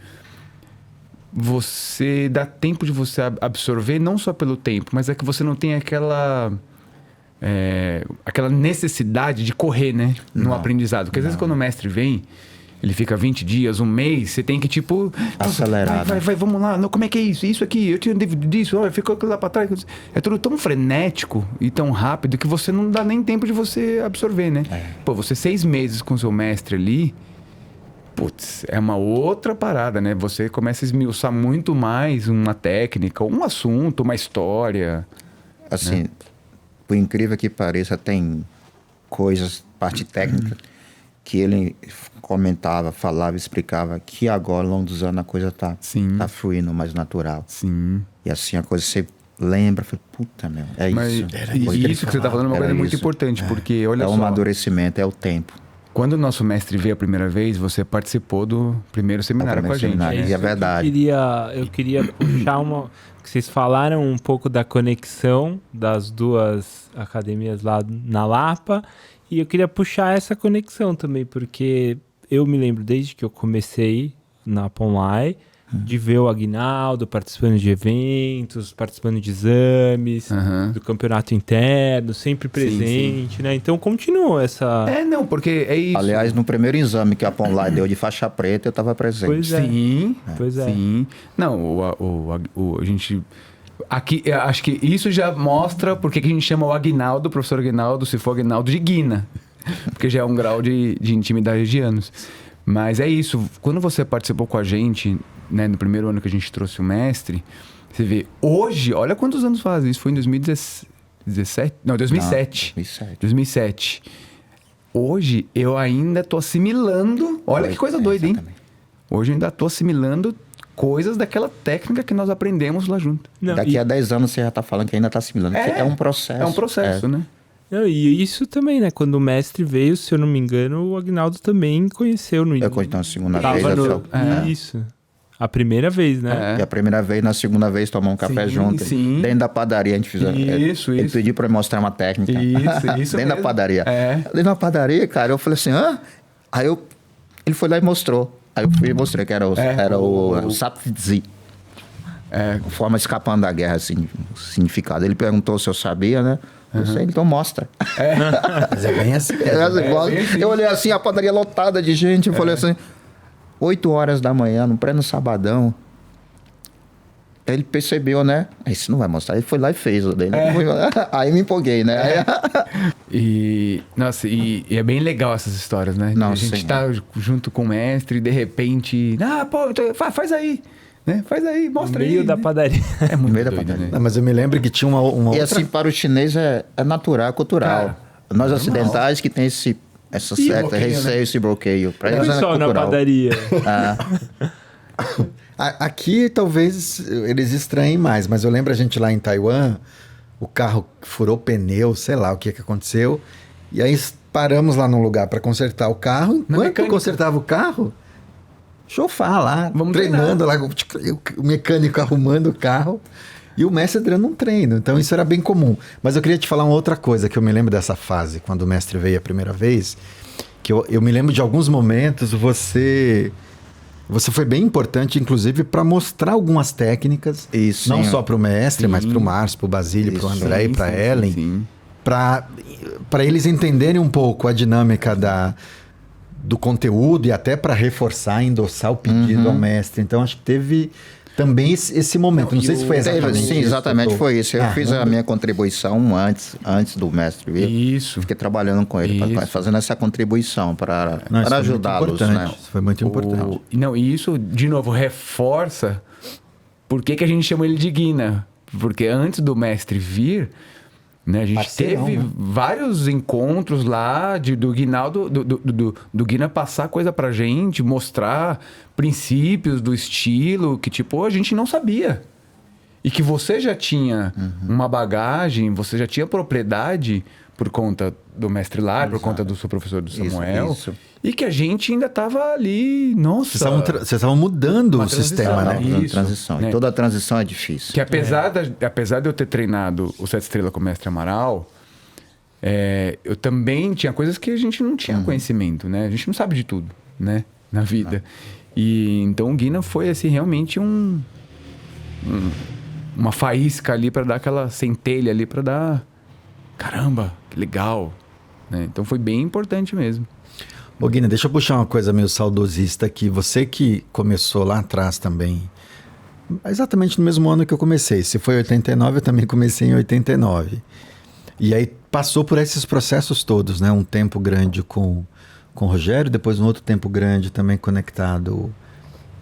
você dá tempo de você absorver, não só pelo tempo, mas é que você não tem aquela necessidade de correr, né, no Não. aprendizado. Porque às vezes quando o mestre vem, ele fica 20 dias, um mês, você tem que, tipo... Acelerar, Vai, vamos lá. Não, como é que é isso? Isso aqui, eu tinha um DVD disso, olha, ficou aquilo lá pra trás. É tudo tão frenético e tão rápido que você não dá nem tempo de você absorver, né? Pô, você 6 meses com seu mestre ali, putz, é uma outra parada, né? Você começa a esmiuçar muito mais uma técnica, um assunto, uma história. Assim, por incrível que pareça, tem coisas, parte técnica, que ele comentava, falava, explicava, que agora, ao longo dos anos, a coisa tá fluindo mais natural. Sim. E assim, a coisa você lembra, fala, puta, meu, é Mas isso. e isso que você tá falando é uma Era coisa muito isso. importante, porque, olha É o só... amadurecimento, é o tempo. Quando o nosso mestre veio a primeira vez, você participou do primeiro seminário com a gente. seminário. E é isso verdade. Eu queria puxar uma... que vocês falaram um pouco da conexão das duas academias lá na Lapa. E eu queria puxar essa conexão também, porque eu me lembro desde que eu comecei na Ponlai, de ver o Aguinaldo participando de eventos, participando de exames, do campeonato interno, sempre presente, né? Então continua essa... Não, porque é isso. Aliás, no primeiro exame que a Ponlai deu de faixa preta, eu estava presente. Pois é. Sim, Pois é. sim. Não, a gente... Aqui, acho que isso já mostra porque que a gente chama o Aguinaldo, o professor Aguinaldo, se for Aguinaldo, de Guina. Porque já é um grau de intimidade de anos. Mas é isso. Quando você participou com a gente, né, no primeiro ano que a gente trouxe o mestre, você vê, hoje, olha quantos anos faz isso. Foi em 2017? Não, 2007. Não, 2007. Hoje, eu ainda tô assimilando... Olha que coisa doida, hein? Exatamente. Hoje eu ainda tô assimilando coisas daquela técnica que nós aprendemos lá junto. Não, Daqui a 10 anos você já está falando que ainda está assimilando. Que é um processo. É um processo, né? Não, e isso também, né? Quando o mestre veio, se eu não me engano, o Aguinaldo também conheceu no Eu conheci na segunda Tava vez. no... Isso. A primeira vez, né? E a primeira vez, na segunda vez, tomamos um café junto. sim. Dentro da padaria, a gente fez... Isso. Ele pediu para mostrar uma técnica. Isso Dentro da mesmo. padaria. É. Dentro da padaria, cara, eu falei assim, hã? Aí ele foi lá e mostrou. Aí eu fui e mostrei que era o Sapzi. Forma escapando da guerra, assim, o significado. Ele perguntou se eu sabia, né? Eu sei, então mostra. mas é bem assim. Eu olhei assim, a padaria lotada de gente, eu falei assim, 8 horas da manhã, no pleno sabadão. Aí ele percebeu, né? Aí isso não vai mostrar. Ele foi lá e fez o dele. Aí me empolguei, né? Nossa, e é bem legal essas histórias, né? Não, a gente sim. tá junto com o mestre e de repente... pô, faz aí. Né? Faz aí, mostra No aí. meio da né? padaria. É muito No meio da doido, padaria. né? Não, mas eu me lembro que tinha uma E outra... assim, para o chinês é natural, é cultural. Cara, Nós ocidentais que tem essa certa bloqueio, né? receio, esse bloqueio. Para O eles é pessoal na cultural. padaria. Aqui talvez eles estranhem mais, mas eu lembro a gente lá em Taiwan, o carro furou pneu, sei lá o que aconteceu, e aí paramos lá num lugar para consertar o carro. Enquanto eu mecânica. consertava o carro, chofar lá, Vamos treinando lá, o mecânico arrumando o carro. E o mestre Adriano não treina, então isso era bem comum. Mas eu queria te falar uma outra coisa, que eu me lembro dessa fase, quando o mestre veio a primeira vez, que eu me lembro de alguns momentos, você foi bem importante, inclusive, para mostrar algumas técnicas, Isso, não sim. só para o mestre, Sim. mas para o Márcio, para o Basílio, para o Isso, André e para a Ellen, Sim. para eles entenderem um pouco a dinâmica do conteúdo e até para reforçar, endossar o pedido ao mestre. Então, acho que teve também esse momento. Não sei se foi exatamente Sim, isso. exatamente foi isso. Eu fiz a não- minha contribuição antes do mestre vir. Isso. Fiquei trabalhando com ele, Isso. fazendo essa contribuição para Não, isso foi muito ajudá-los, importante, né? Isso foi muito importante. Não, e isso, de novo, reforça por que a gente chama ele de Guina. Porque antes do mestre vir, né, a gente Parceirão, teve né? vários encontros lá do Guinaldo, do Guina passar coisa pra gente, mostrar princípios do estilo que, tipo, a gente não sabia. E que você já tinha uma bagagem, você já tinha propriedade por conta do mestre Lar, por conta do seu professor do Samuel. Isso. E que a gente ainda tava ali, nossa... Vocês estavam mudando Uma o sistema, transição, né? Isso, Transição. né? E toda a transição é difícil. Que apesar de eu ter treinado o Sete Estrela com o mestre Amaral, eu também tinha coisas que a gente não tinha conhecimento, né? A gente não sabe de tudo, né? Na vida. E então o Guina foi, assim, realmente uma faísca ali para dar aquela centelha ali para dar... Caramba, que legal. Né? Então foi bem importante mesmo. Ô Guina, deixa eu puxar uma coisa meio saudosista aqui. Você que começou lá atrás também, exatamente no mesmo ano que eu comecei. Se foi em 89, eu também comecei em 89. E aí passou por esses processos todos, né? Um tempo grande com o Rogério, depois um outro tempo grande também conectado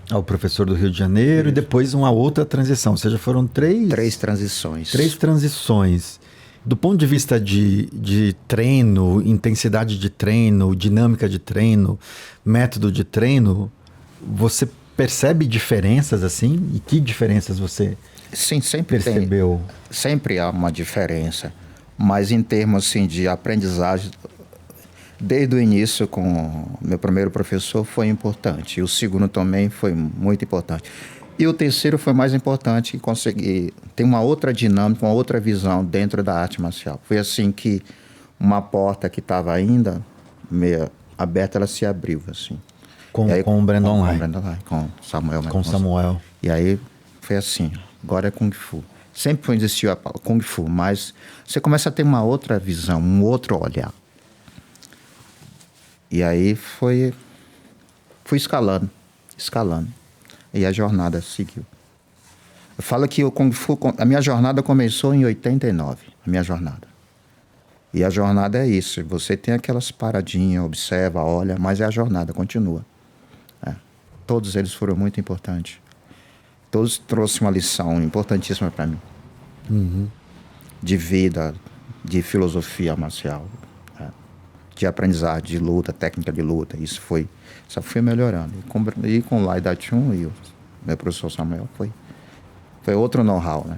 ao professor do Rio de Janeiro, e depois uma outra transição. Ou seja, foram três transições. transições. Do ponto de vista de treino, intensidade de treino, dinâmica de treino, método de treino, você percebe diferenças assim? E que diferenças você Sim, sempre percebeu? Sempre há uma diferença. Mas em termos assim, de aprendizagem, desde o início com meu primeiro professor foi importante. E o segundo também foi muito importante. E o terceiro foi mais importante, conseguir ter uma outra dinâmica, uma outra visão dentro da arte marcial. Foi assim que uma porta que estava ainda meio aberta, ela se abriu, assim. Com o Brandon Lai. Com Samuel. Com Samuel. E aí foi assim, agora é Kung Fu. Sempre existiu a palavra Kung Fu, mas você começa a ter uma outra visão, um outro olhar. E aí fui escalando. E a jornada seguiu. Eu falo que o Kung Fu, a minha jornada começou em 89, a minha jornada. E a jornada é isso, você tem aquelas paradinhas, observa, olha, mas é a jornada, continua. Todos eles foram muito importantes. Todos trouxeram uma lição importantíssima para mim. De vida, de filosofia marcial, de aprendizagem, de luta, técnica de luta. Isso foi melhorando. E com o Lai Da Chun e o meu professor Samuel foi outro know-how, né?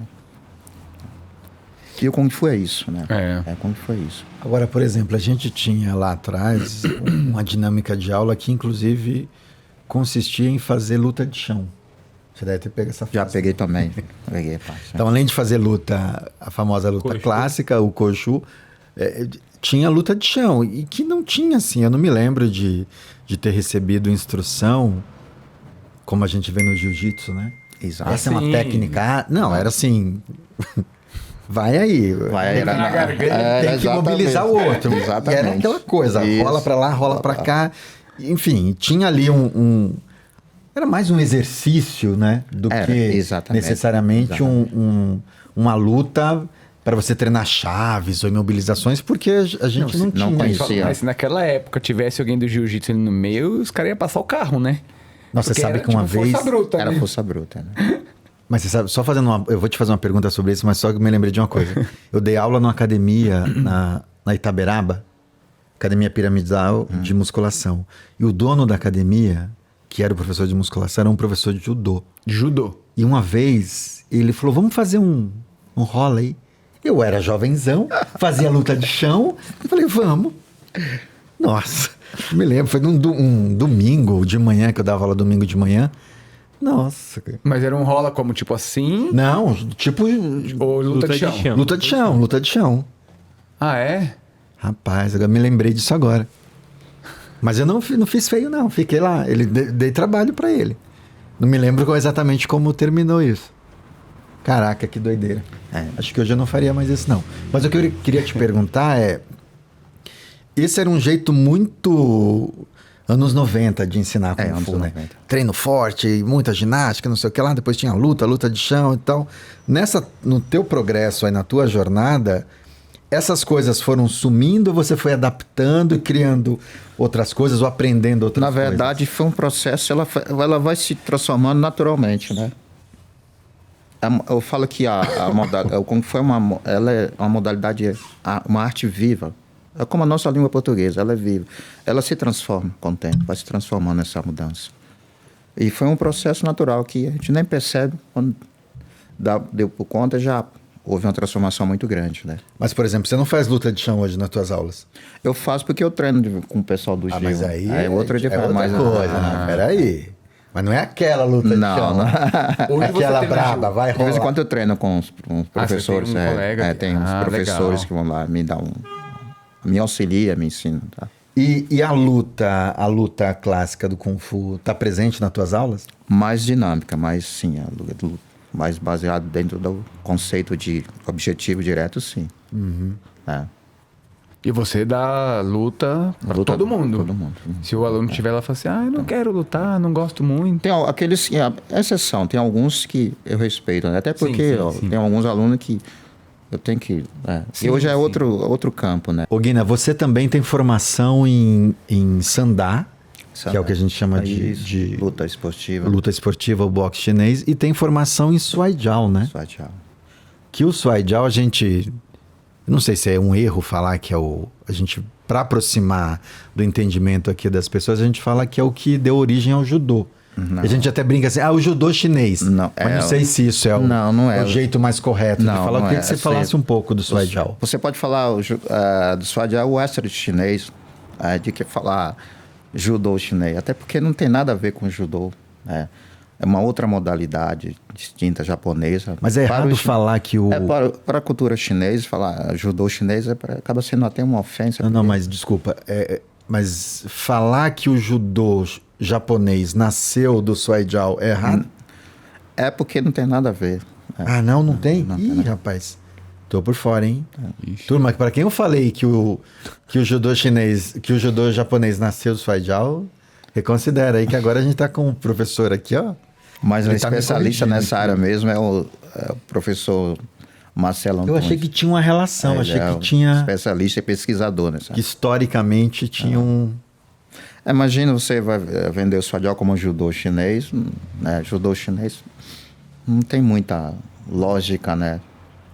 E o Kung Fu é isso, né? Kung Fu é isso. Agora, por exemplo, a gente tinha lá atrás uma dinâmica de aula que, inclusive, consistia em fazer luta de chão. Você deve ter pego essa fase. Já peguei também. Peguei, pai. Então, além de fazer luta, a famosa luta clássica, o Koshu, tinha luta de chão. E que não tinha, assim, eu não me lembro de ter recebido instrução, como a gente vê no jiu-jitsu, né? Exato. Essa é uma técnica... Não, era assim... Vai aí. Na garganta. Tem que mobilizar o outro. Exatamente. E era aquela coisa, Isso. rola pra lá, rola pra cá. Enfim, tinha ali era mais um exercício, né? Do que exatamente. necessariamente uma luta para você treinar chaves ou imobilizações, porque a gente não tinha conhecia. isso. Mas se naquela época tivesse alguém do jiu-jitsu ali no meio, os caras iam passar o carro, né? Nossa, você Porque sabe era, que uma tipo, vez... força bruta, Era né? força bruta, né? Mas você sabe, só fazendo eu vou te fazer uma pergunta sobre isso, mas só que eu me lembrei de uma coisa. Eu dei aula numa academia na Itaberaba, academia piramidal de musculação. E o dono da academia, que era o professor de musculação, era um professor de judô. Judô. E uma vez ele falou, vamos fazer um rola aí. Eu era jovenzão, fazia luta de chão. Eu falei, vamos. Nossa, eu me lembro, foi um domingo de manhã, que eu dava aula domingo de manhã. Nossa. Mas era um rola como, tipo assim? Não, tipo Ou luta de chão? luta de chão, luta de chão. Ah, é? Rapaz, agora me lembrei disso agora. Mas eu não fiz feio, não. Fiquei lá. Dei trabalho pra ele. Não me lembro exatamente como terminou isso. Caraca, que doideira. Acho que hoje eu não faria mais isso, não. Mas o que eu queria te perguntar é... Esse era um jeito muito... anos 90 de ensinar Kung Fu, né? 90. Treino forte, muita ginástica, não sei o que lá. Depois tinha luta de chão e tal. No teu progresso aí, na tua jornada... Essas coisas foram sumindo ou você foi adaptando e criando outras coisas ou aprendendo outras coisas? Na verdade, foi um processo, ela vai se transformando naturalmente, né? Eu falo que o Kung Fu ela é uma modalidade, uma arte viva. É como a nossa língua portuguesa, ela é viva. Ela se transforma com o tempo, vai se transformando nessa mudança. E foi um processo natural que a gente nem percebe, quando deu por conta, já... houve uma transformação muito grande, né? Mas, por exemplo, você não faz luta de chão hoje nas tuas aulas? Eu faço porque eu treino com o pessoal do Gil. Mas aí é outra coisa, né? Peraí. Mas não é aquela luta de chão. Não. Aquela braba, vai rolar. De vez em quando eu treino com os professores. Você tem um colega tem uns professores legal. Que vão lá, me auxilia, me ensinam, tá? E a luta clássica do Kung Fu, tá presente nas tuas aulas? Mais dinâmica, mais sim, a luta. Mais baseado dentro do conceito de objetivo direto, sim. E você dá luta para todo mundo. Todo mundo. Se o aluno estiver lá e falar assim, eu não quero lutar, não gosto muito. Tem aqueles, exceção, tem alguns que eu respeito, né? Até porque sim. Tem alguns alunos que eu tenho que... Sim, e hoje é outro campo, né? Ô Guina, você também tem formação em Sandá, que é o que a gente chama de luta esportiva. Luta esportiva, o boxe chinês. E tem formação em Suai Jiao, né? Suai Jiao. Que o Suai Jiao, a gente... Não sei se é um erro falar que é a gente, para aproximar do entendimento aqui das pessoas, a gente fala que é o que deu origem ao judô. Não. A gente até brinca assim, o judô chinês. Não, mas não sei se isso é o jeito mais correto de falar. Eu queria que você falasse um pouco do Suai Jiao. Você pode falar do Suai Jiao, o western chinês, de que falar... judô chinês, até porque não tem nada a ver com judô, né? É uma outra modalidade distinta japonesa. Mas é errado falar que o... para a cultura chinesa, falar judô chinês acaba sendo até uma ofensa. Não, mas desculpa, mas falar que o judô japonês nasceu do Suai Jiao é errado? É porque não tem nada a ver. Não tem? Ih, rapaz... Tô por fora, hein? Turma, para quem eu falei que o judô chinês, que o judô japonês nasceu do Suai Jiao, reconsidera aí que agora a gente tá com um professor aqui, ó. Mas o especialista nessa área mesmo é o professor Marcelo Antunes. Eu achei que tinha uma relação, achei que tinha... especialista e pesquisador nessa área. Que historicamente tinha um... Imagina você vai vender o Suai Jiao como judô chinês, né? Judô chinês não tem muita lógica, né?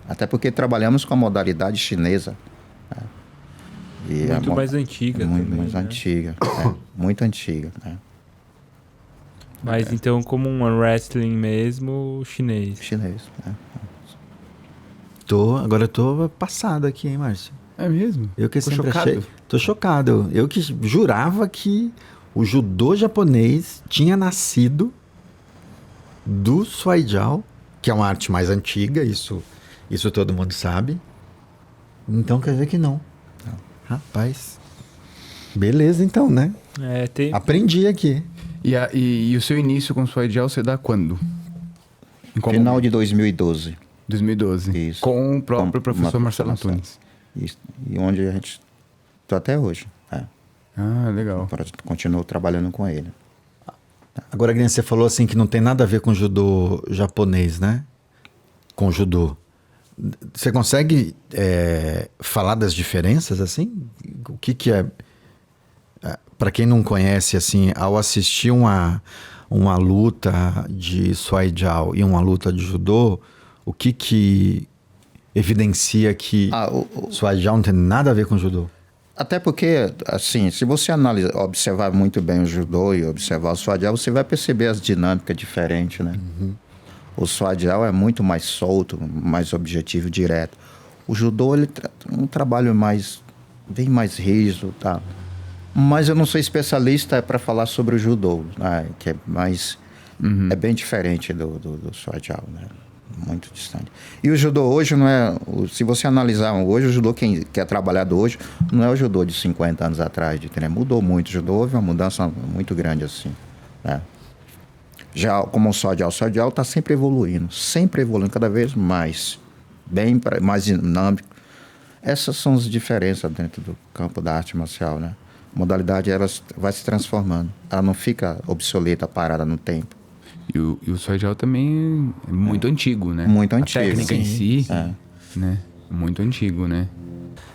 Até porque trabalhamos com a modalidade chinesa. E muito mais antiga. Muito também, mais antiga. Muito antiga. Né? Mas então, como um wrestling mesmo, chinês. Chinês. Agora eu tô passado aqui, hein, Márcio? É mesmo? Eu que sempre achei. Tô chocado. Eu que jurava que o judô japonês tinha nascido do Suai Jiao, que é uma arte mais antiga, isso todo mundo sabe. Então quer dizer que não. Rapaz. Beleza então, né? Aprendi aqui. E o seu início com o Suai Jiao você dá quando? Final de 2012. 2012. Isso. Com o próprio professor Marcelo Antunes. Isso. E onde a gente está até hoje. Legal. Continuo trabalhando com ele. Agora, Guilherme, você falou assim que não tem nada a ver com judô japonês, né? Com judô. Você consegue falar das diferenças, assim? O que é... Para quem não conhece, assim, ao assistir uma luta de Suai Jiao e uma luta de judô, o que evidencia que Suai Jiao não tem nada a ver com judô? Até porque, assim, se você observar muito bem o judô e observar o Suai Jiao, você vai perceber as dinâmicas diferentes, né? Uhum. O Suai Jiao é muito mais solto, mais objetivo, direto. O judô, ele um trabalho bem mais rígido, tá? Mas eu não sou especialista para falar sobre o judô, né? Que é mais É bem diferente do Shuai-Jiao, né? Muito distante. E o judô hoje não é... Se você analisar hoje, o judô que é trabalhado hoje não é o judô de 50 anos atrás, de treino. Mudou muito. O judô houve uma mudança muito grande assim, né? Já como o Shuai-Jiao está sempre evoluindo cada vez mais. Bem mais dinâmico. Essas são as diferenças dentro do campo da arte marcial, né? A modalidade ela vai se transformando. Ela não fica obsoleta, parada no tempo. E o Shuai-Jiao também é muito antigo, né? Muito antigo. A técnica em si, É. né? Muito antigo, né?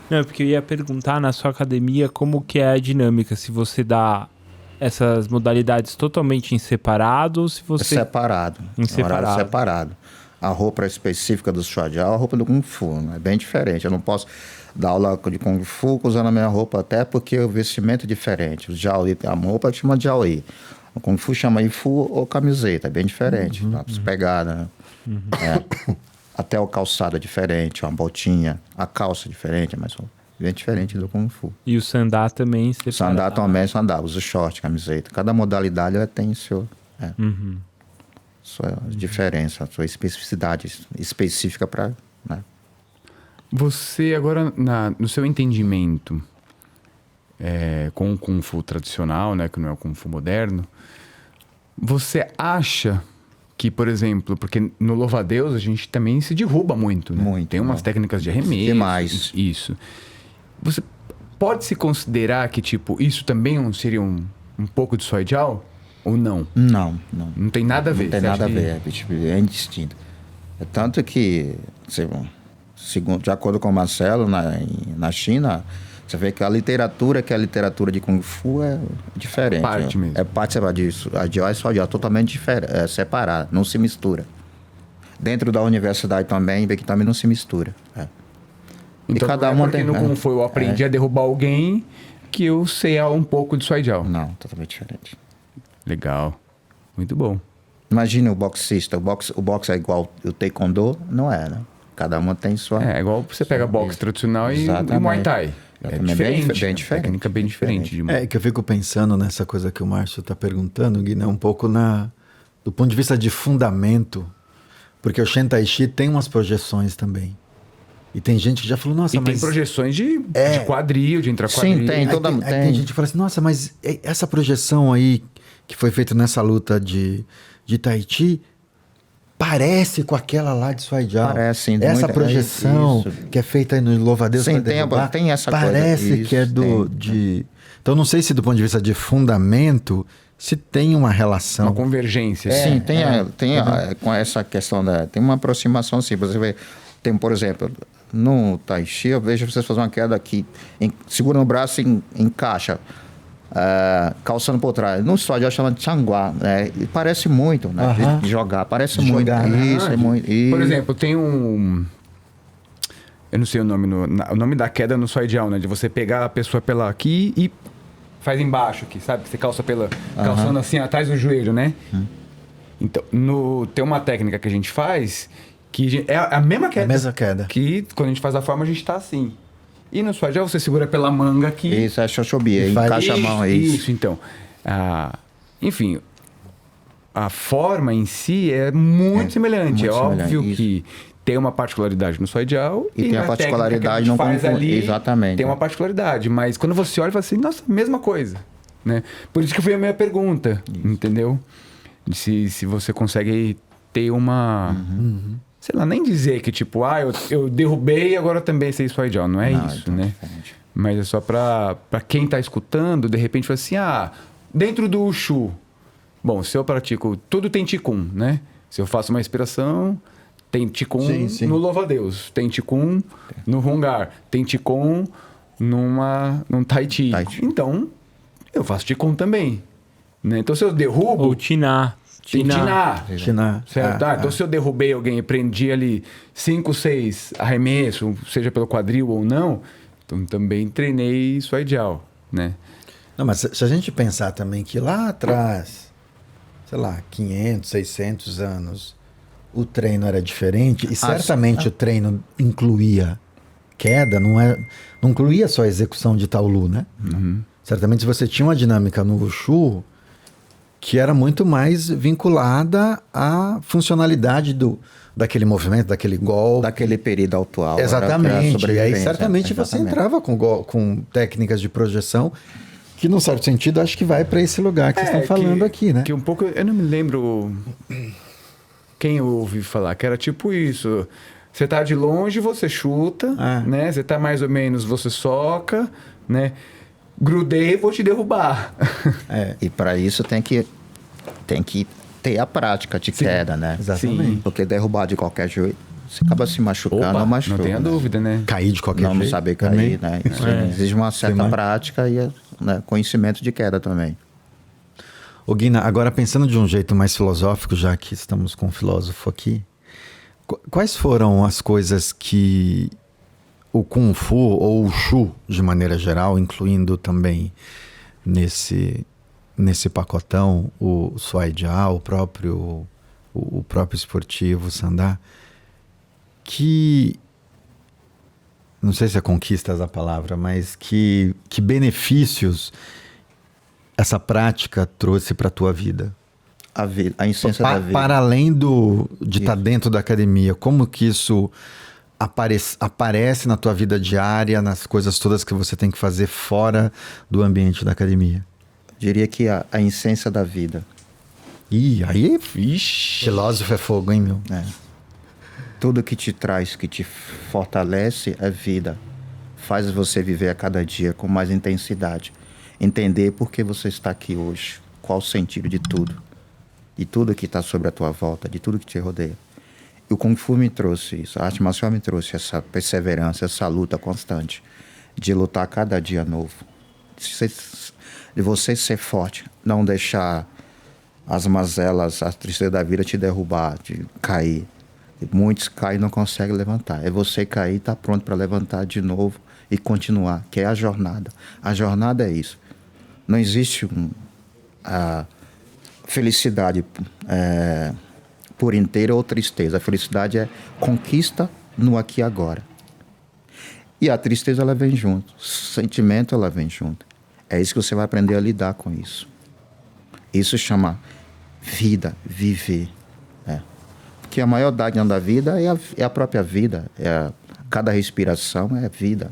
Não, porque eu ia perguntar na sua academia como que é a dinâmica, se você dá essas modalidades totalmente em separado ou se você... Separado. Em separado. Horário separado. A roupa específica do Shuai-Jiao é a roupa do Kung Fu, né? É bem diferente. Eu não posso dar aula de Kung Fu usando a minha roupa, até porque o vestimento é diferente. O Jiaoyi tem uma roupa que chama Jiaoyi. O Kung Fu chama Ifu ou camiseta, é bem diferente. Pegada, né? Até o calçado é diferente, uma botinha, a calça é diferente, mas bem diferente do Kung Fu. E o sandá também separado. Sandá também, sandá, usa short, camiseta. Cada modalidade ela tem sua diferença, sua especificidade específica para... Né? Você agora, no seu entendimento com o Kung Fu tradicional, né, que não é o Kung Fu moderno, você acha que, por exemplo, porque no louva-a-Deus a gente também se derruba muito, né? Muito, tem umas técnicas de arremesso. Demais. Isso. Você pode se considerar que, tipo, isso também seria um pouco de Shuai-Jiao? Ou não? Não. Não tem nada a ver. Não tem nada a ver, é indistinto. É tanto que, segundo, de acordo com o Marcelo, na China, você vê que a literatura de Kung Fu é diferente. Parte mesmo. É parte disso. A Jiao e Shuai-Jiao é totalmente separada, não se mistura. Dentro da universidade também, vê que também não se mistura. Então, e cada não é uma porque tem, no Kung Fu eu aprendi a derrubar alguém que eu sei um pouco de Shuai-Jiao. Não, totalmente diferente. Legal. Muito bom. Imagina o boxista. O boxe é igual o taekwondo? Não é, né? Cada uma tem sua... É igual você pega boxe tradicional e Muay Thai. É diferente. Bem diferente. Técnica bem diferente. É que eu fico pensando nessa coisa que o Márcio está perguntando, Gui, né? Um pouco do ponto de vista de fundamento, porque o Shen Tai Chi tem umas projeções também. E tem gente que já falou, nossa, mas... tem projeções de quadril, de intraquadril. Sim, tem. Tem gente que fala assim, nossa, mas essa projeção aí que foi feita nessa luta de Tai Chi parece com aquela lá de Shuai-Jiao. Parece, sim. Essa projeção que é feita aí no louva-a-Deus. Sim, tem essa coisa. Parece que é Então, não sei se do ponto de vista de fundamento, se tem uma relação. Uma convergência. Sim, com essa questão tem uma aproximação, sim. Você vê, tem, por exemplo, no Tai Chi, eu vejo vocês fazerem uma queda aqui, segura no braço e encaixa. Calçando por trás. No Shuai-Jiao chama de Changhua, né? E parece muito, né? De jogar, parece muito. Isso, é muito. Por exemplo, tem eu não sei o nome da queda no Shuai-Jiao, né? De você pegar a pessoa pela aqui e faz embaixo aqui, sabe? Você calça calçando assim atrás do joelho, né? Então, tem uma técnica que a gente faz que é a mesma queda. A mesma queda. Que quando a gente faz a forma, a gente tá assim. E no Shuai-Jiao você segura pela manga aqui. Isso, é Shoshobie, encaixa a mão aí. Isso, então. Enfim, a forma em si é muito semelhante. Muito óbvio semelhante, que tem uma particularidade no Shuai-Jiao e tem a particularidade no Kung Fu. Exatamente. Tem uma particularidade, mas quando você olha, fala assim, nossa, mesma coisa. Né? Por isso que foi a minha pergunta, entendeu? Se você consegue ter uma... Sei lá, nem dizer que tipo, eu derrubei e agora também sei Shuai-Jiao. Não é isso, né? Diferente. Mas é só pra quem tá escutando, de repente, fala assim, dentro do Wushu, bom, se eu pratico, tudo tem Qigong, né? Se eu faço uma inspiração, tem Qigong no louva-a-Deus, tem Qigong no Hungar, tem Qigong num Tai Chi. Então, eu faço Qigong também. Né? Então, se eu derrubo... Ou Tiná. Certo? Então, se eu derrubei alguém e prendi ali 5, 6 arremessos, seja pelo quadril ou não, então também treinei Shuai-Jiao, né? Não, mas se a gente pensar também que lá atrás, sei lá, 500, 600 anos, o treino era diferente e certamente o treino incluía queda, não incluía só a execução de Taolu, né? Certamente se você tinha uma dinâmica no Wushu que era muito mais vinculada à funcionalidade daquele movimento, daquele golpe. Daquele período atual. Exatamente. E aí certamente você entrava com técnicas de projeção que, num certo sentido, acho que vai para esse lugar que vocês estão falando aqui, né? Que um pouco, eu não me lembro quem eu ouvi falar, que era tipo isso. Você tá de longe, você chuta, né? Você tá mais ou menos, você soca, né? Grudei, vou te derrubar. E para isso tem que ter a prática de queda, né? Exatamente. Sim. Porque derrubar de qualquer jeito, você acaba se machucando ou machuca. Não tenha dúvida, né? Cair de qualquer jeito. Não saber cair, né? Isso exige uma certa prática e conhecimento de queda também. Ô Guina, agora pensando de um jeito mais filosófico, já que estamos com um filósofo aqui, quais foram as coisas que o Kung Fu ou o Shu, de maneira geral, incluindo também nesse pacotão o Suai Jia, o próprio esportivo Sandá, que não sei se é conquistas a palavra, mas que benefícios essa prática trouxe para a tua vida? A essência da vida. Para além de estar dentro da academia, como que isso aparece na tua vida diária, nas coisas todas que você tem que fazer fora do ambiente da academia? Diria que a essência da vida. Aí, filósofo é fogo, hein, meu? Tudo que te traz, que te fortalece é vida. Faz você viver a cada dia com mais intensidade. Entender por que você está aqui hoje. Qual o sentido de tudo. De tudo que está sobre a tua volta, de tudo que te rodeia. E o Kung Fu me trouxe isso. A arte marcial me trouxe essa perseverança, essa luta constante. De lutar cada dia novo. De você ser forte. Não deixar as mazelas, a tristeza da vida te derrubar, de cair. Muitos caem e não conseguem levantar. É você cair e estar pronto para levantar de novo e continuar, que é a jornada. A jornada é isso. Não existe a felicidade por inteiro ou tristeza. A felicidade é conquista no aqui e agora. E a tristeza, ela vem junto. O sentimento, ela vem junto. É isso que você vai aprender a lidar com isso. Isso chama vida, viver. Porque a maior dádiva da vida é a própria vida. Cada respiração é vida.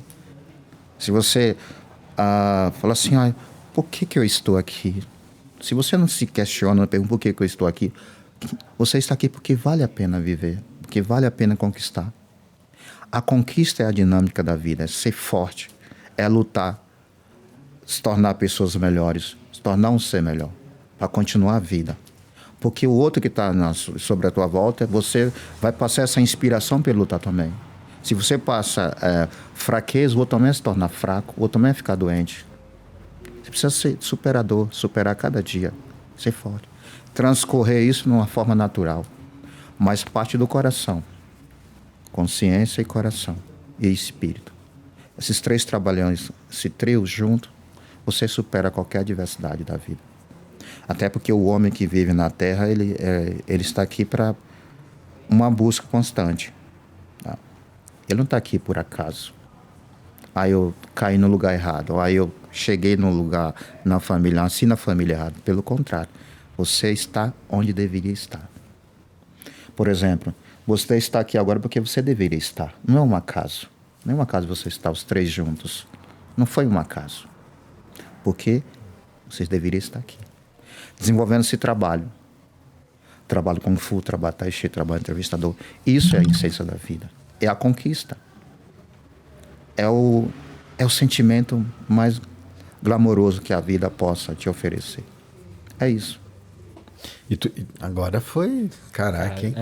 Se você fala assim, por que eu estou aqui? Se você não se questiona, não pergunta por que eu estou aqui, você está aqui porque vale a pena viver, porque vale a pena conquistar. A conquista é a dinâmica da vida, é ser forte, é lutar, se tornar pessoas melhores, se tornar um ser melhor, para continuar a vida. Porque o outro que está sobre a tua volta, você vai passar essa inspiração para ele lutar também. Se você passa fraqueza, o outro também vai se tornar fraco, o outro também vai ficar doente. Você precisa ser superador, superar cada dia, ser forte. Transcorrer isso de uma forma natural, mas parte do coração. Consciência e coração, e espírito. Esses três trabalhando, esse trio junto, você supera qualquer adversidade da vida. Até porque o homem que vive na Terra, ele está aqui para uma busca constante. Tá? Ele não está aqui por acaso. Aí eu caí no lugar errado, aí eu cheguei no lugar, na família, nasci na família errada. Pelo contrário, você está onde deveria estar. Por exemplo, você está aqui agora porque você deveria estar. Não é um acaso. Não é um acaso você estar os três juntos. Não foi um acaso. Porque vocês deveriam estar aqui. Desenvolvendo esse trabalho. Trabalho Kung Fu, trabalho Tai Chi, trabalho entrevistador. Isso é a essência da vida. É a conquista. É o sentimento mais glamouroso que a vida possa te oferecer. É isso. Agora foi... Caraca, hein?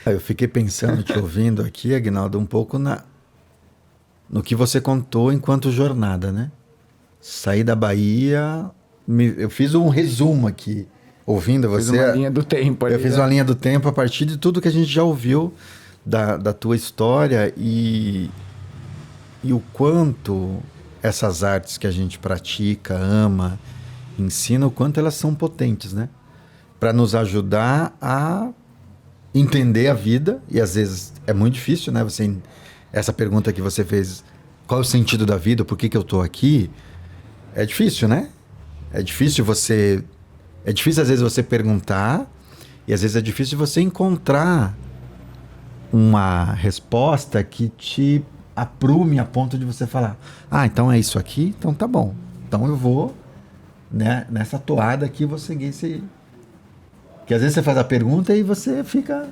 Eu fiquei pensando, te ouvindo aqui, Aguinaldo, um pouco no que você contou enquanto jornada, né? Saí da Bahia... Eu fiz um resumo aqui, ouvindo você. Fiz uma linha do tempo ali. Eu fiz uma linha do tempo a partir de tudo que a gente já ouviu da tua história e o quanto essas artes que a gente pratica, ama, ensina, o quanto elas são potentes, né? Para nos ajudar a entender a vida, e às vezes é muito difícil, né? Essa pergunta que você fez, qual é o sentido da vida, por que eu estou aqui? É difícil, né? É difícil você É difícil às vezes você perguntar e às vezes é difícil você encontrar uma resposta que te aprume a ponto de você falar: ah, então é isso aqui? Então tá bom. Então eu vou, né, nessa toada aqui, vou seguir esse... Que às vezes você faz a pergunta e você fica...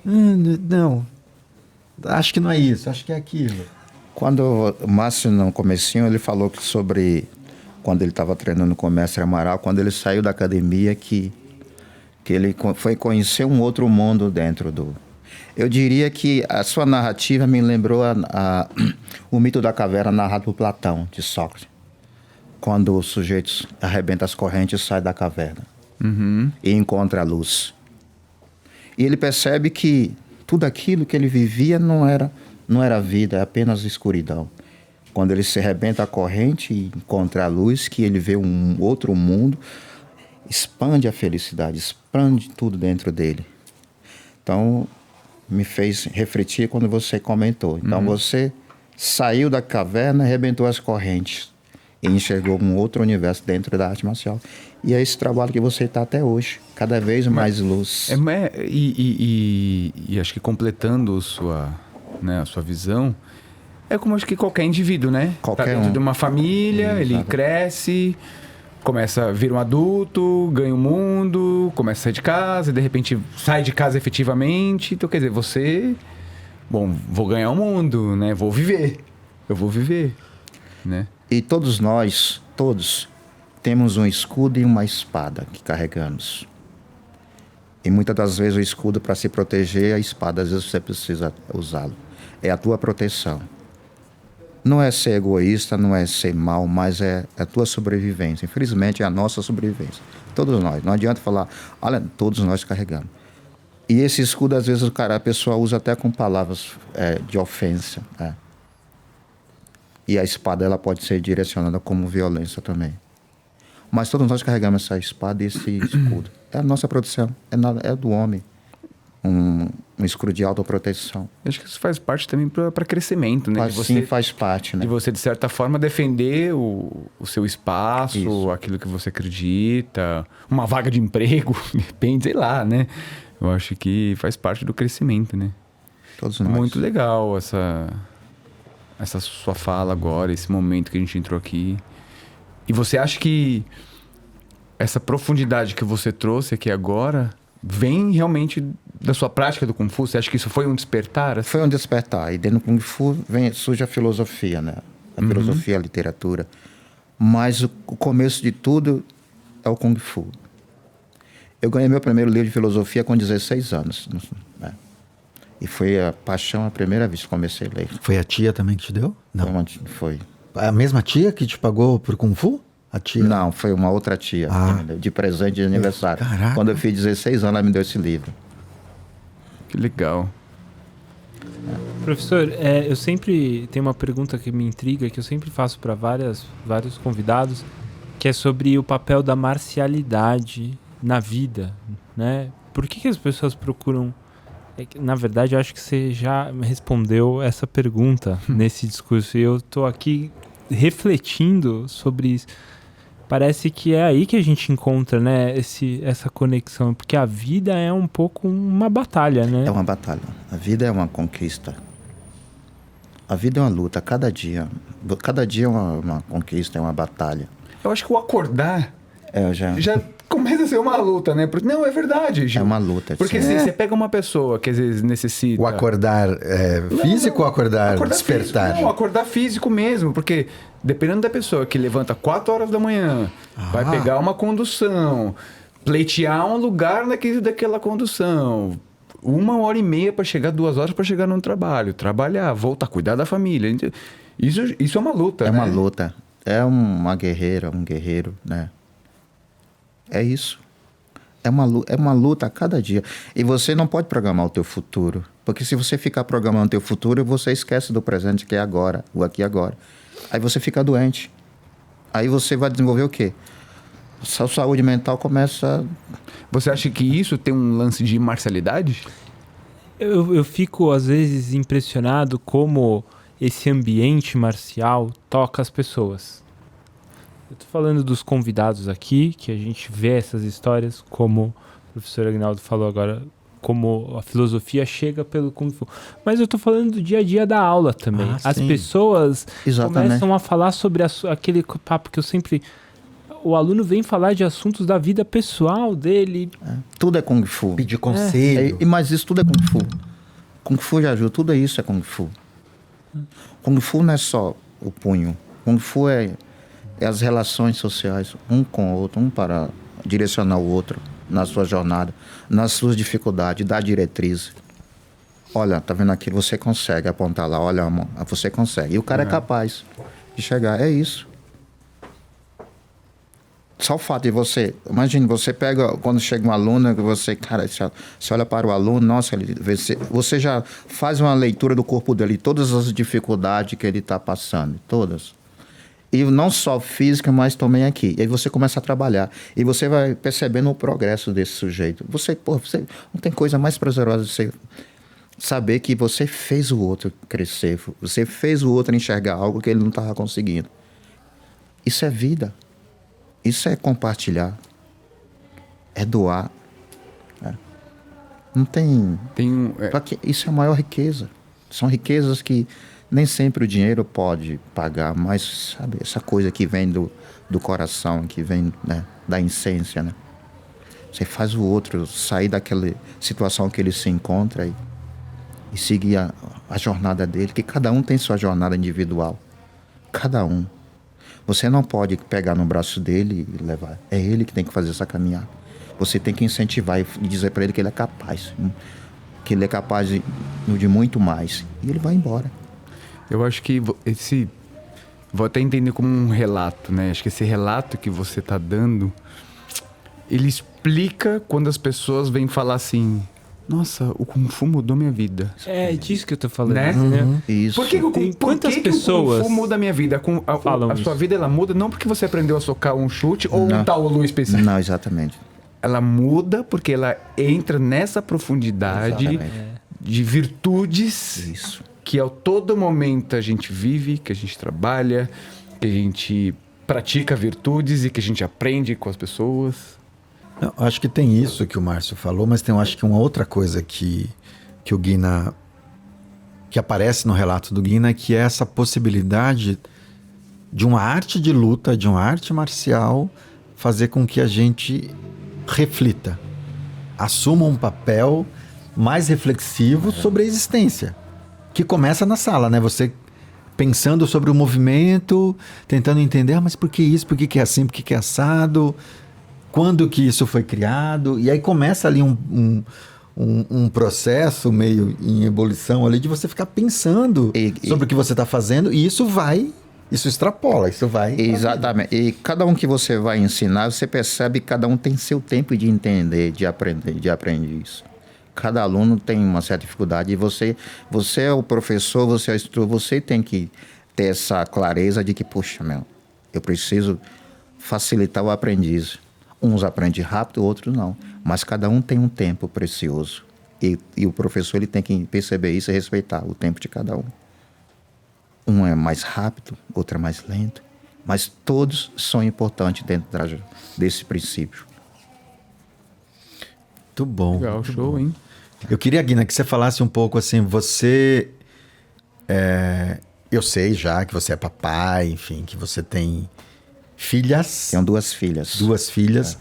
não, acho que não é isso, acho que é aquilo. Quando o Márcio, no comecinho, ele falou que sobre... Quando ele estava treinando com o mestre Amaral, quando ele saiu da academia, que ele foi conhecer um outro mundo dentro do... Eu diria que a sua narrativa me lembrou o mito da caverna narrado por Platão, de Sócrates. Quando o sujeito arrebenta as correntes e sai da caverna. E encontra a luz. E ele percebe que tudo aquilo que ele vivia não era vida, é apenas escuridão. Quando ele se arrebenta a corrente e encontra a luz, que ele vê um outro mundo, expande a felicidade, expande tudo dentro dele. Então, me fez refletir quando você comentou. Então, você saiu da caverna, arrebentou as correntes e enxergou um outro universo dentro da arte marcial. E é esse trabalho que você está até hoje, cada vez mais luz. E acho que completando a sua visão, é como acho que qualquer indivíduo, né? Qualquer tá dentro de uma família, ele Exato. cresce, começa a vir um adulto, ganha o mundo, começa a sair de casa, e de repente sai de casa efetivamente. Então, quer dizer, você... Bom, vou ganhar o mundo, né? Vou viver. Eu vou viver, né? E todos nós, temos um escudo e uma espada que carregamos. E muitas das vezes o escudo para se proteger, a espada às vezes você precisa usá-lo. É a tua proteção. Não é ser egoísta, não é ser mal, mas é a tua sobrevivência. Infelizmente é a nossa sobrevivência. Todos nós. Não adianta falar, olha, todos nós carregamos. E esse escudo às vezes a pessoa usa até com palavras de ofensa. E a espada ela pode ser direcionada como violência também. Mas todos nós carregamos essa espada e esse escudo. É a nossa proteção, é do homem. Um escudo de autoproteção. Acho que isso faz parte também para crescimento, né? Sim, faz parte, né? De você, de certa forma, defender o seu espaço, Isso. aquilo que você acredita, uma vaga de emprego, depende, sei lá, né? Eu acho que faz parte do crescimento, né? Todos nós. Muito legal essa sua fala agora, esse momento que a gente entrou aqui. E você acha que essa profundidade que você trouxe aqui agora vem realmente da sua prática do Kung Fu? Você acha que isso foi um despertar? Foi um despertar. E dentro do Kung Fu surge a filosofia, né? A filosofia, a literatura. Mas o começo de tudo é o Kung Fu. Eu ganhei meu primeiro livro de filosofia com 16 anos. Né? E foi a paixão a primeira vez que comecei a ler. Foi a tia também que te deu? Não. Foi. A mesma tia que te pagou por Kung Fu? A tia? Não, foi uma outra tia que me deu, de presente de aniversário. Caraca. Quando eu fiz 16 anos, ela me deu esse livro. Que legal. Professor, eu sempre tenho uma pergunta que me intriga, que eu sempre faço para vários convidados, que é sobre o papel da marcialidade na vida, né? Por que as pessoas procuram... Na verdade, eu acho que você já me respondeu essa pergunta nesse discurso. E eu estou aqui refletindo sobre isso. Parece que é aí que a gente encontra, né, essa conexão. Porque a vida é um pouco uma batalha, né? É uma batalha. A vida é uma conquista. A vida é uma luta. Cada dia é uma conquista, é uma batalha. Eu acho que o acordar Já começa a ser uma luta, né? Porque, não, é verdade, Gil. é uma luta. Porque sim. se você pega uma pessoa que às vezes necessita... O acordar físico ou acordar despertar? Físico, não, acordar físico mesmo. Porque dependendo da pessoa que levanta 4 horas da manhã, vai pegar uma condução, pleitear um lugar daquela condução, 1h30 para chegar, 2 horas para chegar no trabalho, trabalhar, voltar, cuidar da família. Isso é uma luta, É né? uma luta. É uma guerreira, um guerreiro, né? É isso. É uma luta a cada dia. E você não pode programar o teu futuro. Porque se você ficar programando o teu futuro, você esquece do presente, que é agora, o aqui e agora. Aí você fica doente. Aí você vai desenvolver o quê? Sua saúde mental começa... Você acha que isso tem um lance de marcialidade? Eu fico, às vezes, impressionado como esse ambiente marcial toca as pessoas. Eu tô falando dos convidados aqui, que a gente vê essas histórias, como o professor Agnaldo falou agora, como a filosofia chega pelo Kung Fu. Mas eu tô falando do dia a dia da aula também. As sim. pessoas Exatamente. começam a falar sobre aquele papo que eu sempre... O aluno vem falar de assuntos da vida pessoal dele. Tudo é Kung Fu. Pedir conselho. Mas isso tudo é Kung Fu. Kung Fu já ajuda, tudo isso é Kung Fu. Kung Fu não é só o punho. Kung Fu é as relações sociais, um com o outro, um para direcionar o outro na sua jornada, nas suas dificuldades, dar diretriz. Olha, tá vendo aqui? Você consegue apontar lá, olha, amor, você consegue. E o cara é capaz de chegar. É isso. Só o fato de você... Imagine, você pega... Quando chega um aluno, você... Cara, você olha para o aluno, nossa, você já faz uma leitura do corpo dele, todas as dificuldades que ele está passando, todas. E não só física, mas também aqui. E aí você começa a trabalhar. E você vai percebendo o progresso desse sujeito. Você não tem coisa mais prazerosa de você saber que você fez o outro crescer. Você fez o outro enxergar algo que ele não estava conseguindo. Isso é vida. Isso é compartilhar. É doar. Não tem... Isso é a maior riqueza. São riquezas que nem sempre o dinheiro pode pagar, mas, sabe, essa coisa que vem do coração, que vem, né, da essência, né? Você faz o outro sair daquela situação que ele se encontra e seguir a jornada dele, que cada um tem sua jornada individual. Cada um. Você não pode pegar no braço dele e levar. É ele que tem que fazer essa caminhada. Você tem que incentivar e dizer para ele que ele é capaz. Que ele é capaz de muito mais. E ele vai embora. Eu acho que vou até entender como um relato, né? Acho que esse relato que você tá dando, ele explica quando as pessoas vêm falar assim: nossa, o Kung Fu mudou minha vida. É disso que eu tô falando. Né? Isso. Por que Quantas que pessoas o Kung Fu muda a minha vida? A sua vida, ela muda não porque você aprendeu a socar um chute ou um taolu específico. Não, exatamente. Ela muda porque ela entra nessa profundidade de virtudes. Isso. Que a todo momento a gente vive, que a gente trabalha, que a gente pratica virtudes e que a gente aprende com as pessoas. Não, acho que tem isso que o Márcio falou, mas tem, acho que uma outra coisa que o Guina, que aparece no relato do Guina, que é essa possibilidade de uma arte de luta, de uma arte marcial, fazer com que a gente reflita, assuma um papel mais reflexivo sobre a existência, que começa na sala, né? Você pensando sobre o movimento, tentando entender, mas por que isso, por que é assim, por que é assado, quando que isso foi criado, e aí começa ali um processo meio em ebulição ali de você ficar pensando sobre o que você está fazendo, e isso extrapola, isso vai... Exatamente. E cada um que você vai ensinar, você percebe que cada um tem seu tempo de entender, de aprender isso. Cada aluno tem uma certa dificuldade e você é o professor, você é o instrutor, você tem que ter essa clareza de que, poxa, eu preciso facilitar o aprendiz. Uns aprendem rápido, outros não. Mas cada um tem um tempo precioso. E o professor ele tem que perceber isso e respeitar o tempo de cada um. Um é mais rápido, outro é mais lento. Mas todos são importantes dentro desse princípio. Muito bom. Legal, muito show, bom. hein? Eu queria, Guina, que você falasse um pouco assim, você... eu sei já que você é papai, enfim, que você tem filhas. Tenho 2 filhas. 2 filhas.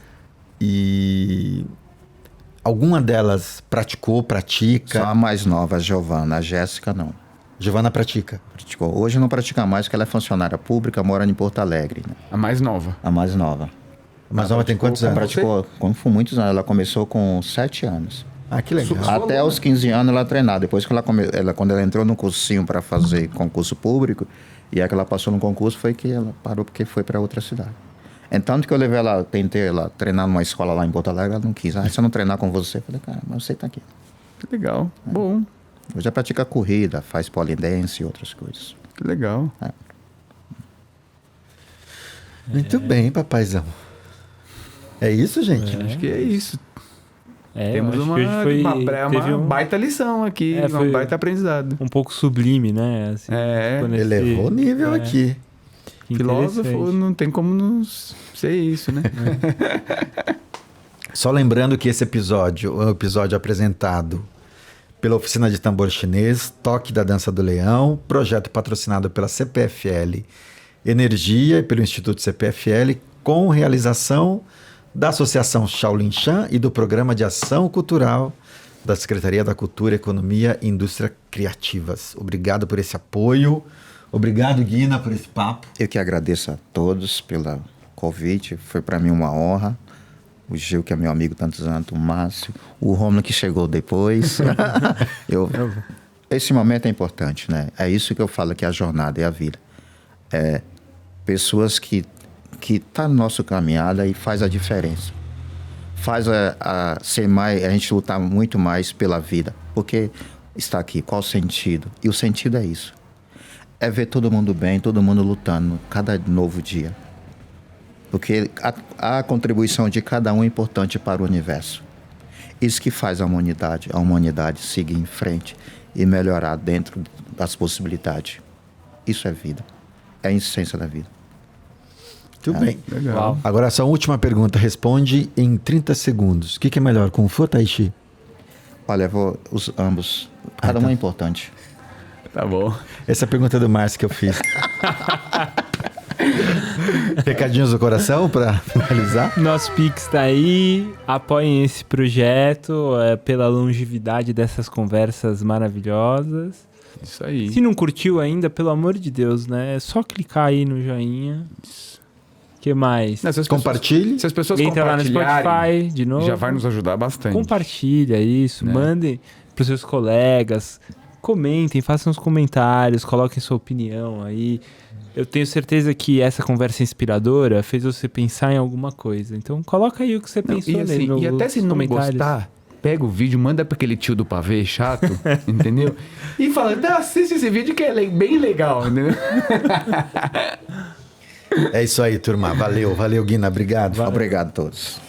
E alguma delas pratica? Só a mais nova, a Giovana. A Jéssica, não. Giovana pratica? Praticou. Hoje não pratica mais, porque ela é funcionária pública, mora em Porto Alegre. Né? A mais nova. A mais nova. A mais nova tem quantos anos? Praticou Kung Fu muitos anos. Ela começou com 7 anos. Ah, que legal. Até aos 15 anos ela treinava. Depois que quando ela entrou no cursinho para fazer concurso público, e aí que ela passou no concurso, foi que ela parou porque foi para outra cidade. Então, que eu levei ela, tentei ela treinar numa escola lá em Porto Alegre, ela não quis. Se eu não treinar com você, eu falei, cara, mas você tá aqui. Que legal. Bom. Hoje já pratica corrida, faz pole dance e outras coisas. Que legal. Muito bem, papaizão. É isso, gente? Acho que é isso. Temos Temos uma baita lição aqui, foi um baita aprendizado. um pouco sublime, né? Assim, Elevou o nível aqui. Que Filósofo interessante. não tem como não ser isso, né? Só lembrando que esse episódio é um episódio apresentado pela Oficina de Tambor Chinês, Toque da Dança do Leão, projeto patrocinado pela CPFL Energia e pelo Instituto CPFL, com realização da Associação Shaolin Shan e do Programa de Ação Cultural da Secretaria da Cultura, Economia e Indústria Criativas. Obrigado por esse apoio. Obrigado, Guina, por esse papo. Eu que agradeço a todos pelo convite. Foi para mim uma honra. O Gil, que é meu amigo tantos anos, o Márcio, o Romulo, que chegou depois. Esse momento é importante, né? É isso que eu falo, que a jornada é a vida. É pessoas que tá no nosso caminhada e faz a diferença. Faz a gente lutar muito mais pela vida. Porque está aqui, qual o sentido? E o sentido é isso. É ver todo mundo bem, todo mundo lutando, cada novo dia. Porque a contribuição de cada um é importante para o universo. Isso que faz a humanidade seguir em frente e melhorar dentro das possibilidades. Isso é vida. É a essência da vida. Tudo bem. Legal. Agora, essa última pergunta. Responde em 30 segundos. O que é melhor, Kung Fu ou Tai Chi? Olha, ambos. Cada um é importante. Tá bom. Essa é a pergunta do Márcio que eu fiz. Recadinhos do coração para finalizar? Nosso Pix tá aí. Apoiem esse projeto pela longevidade dessas conversas maravilhosas. Isso aí. Se não curtiu ainda, pelo amor de Deus, né? É só clicar aí no joinha. Que mais? Não, se as Compartilhe. Se as pessoas Entra lá no compartilharem, Spotify de novo. já vai nos ajudar bastante. Compartilha isso, Né? mandem pros seus colegas, comentem, façam os comentários, coloquem sua opinião aí. Eu tenho certeza que essa conversa inspiradora fez você pensar em alguma coisa. Então coloca aí o que você Não, pensou e, assim, nos e até se não comentários. gostar, pega o vídeo, manda pra aquele tio do pavê chato, entendeu? E fala, assiste esse vídeo que é bem legal, entendeu? É isso aí, turma. Valeu, Guina. Obrigado. Obrigado a todos.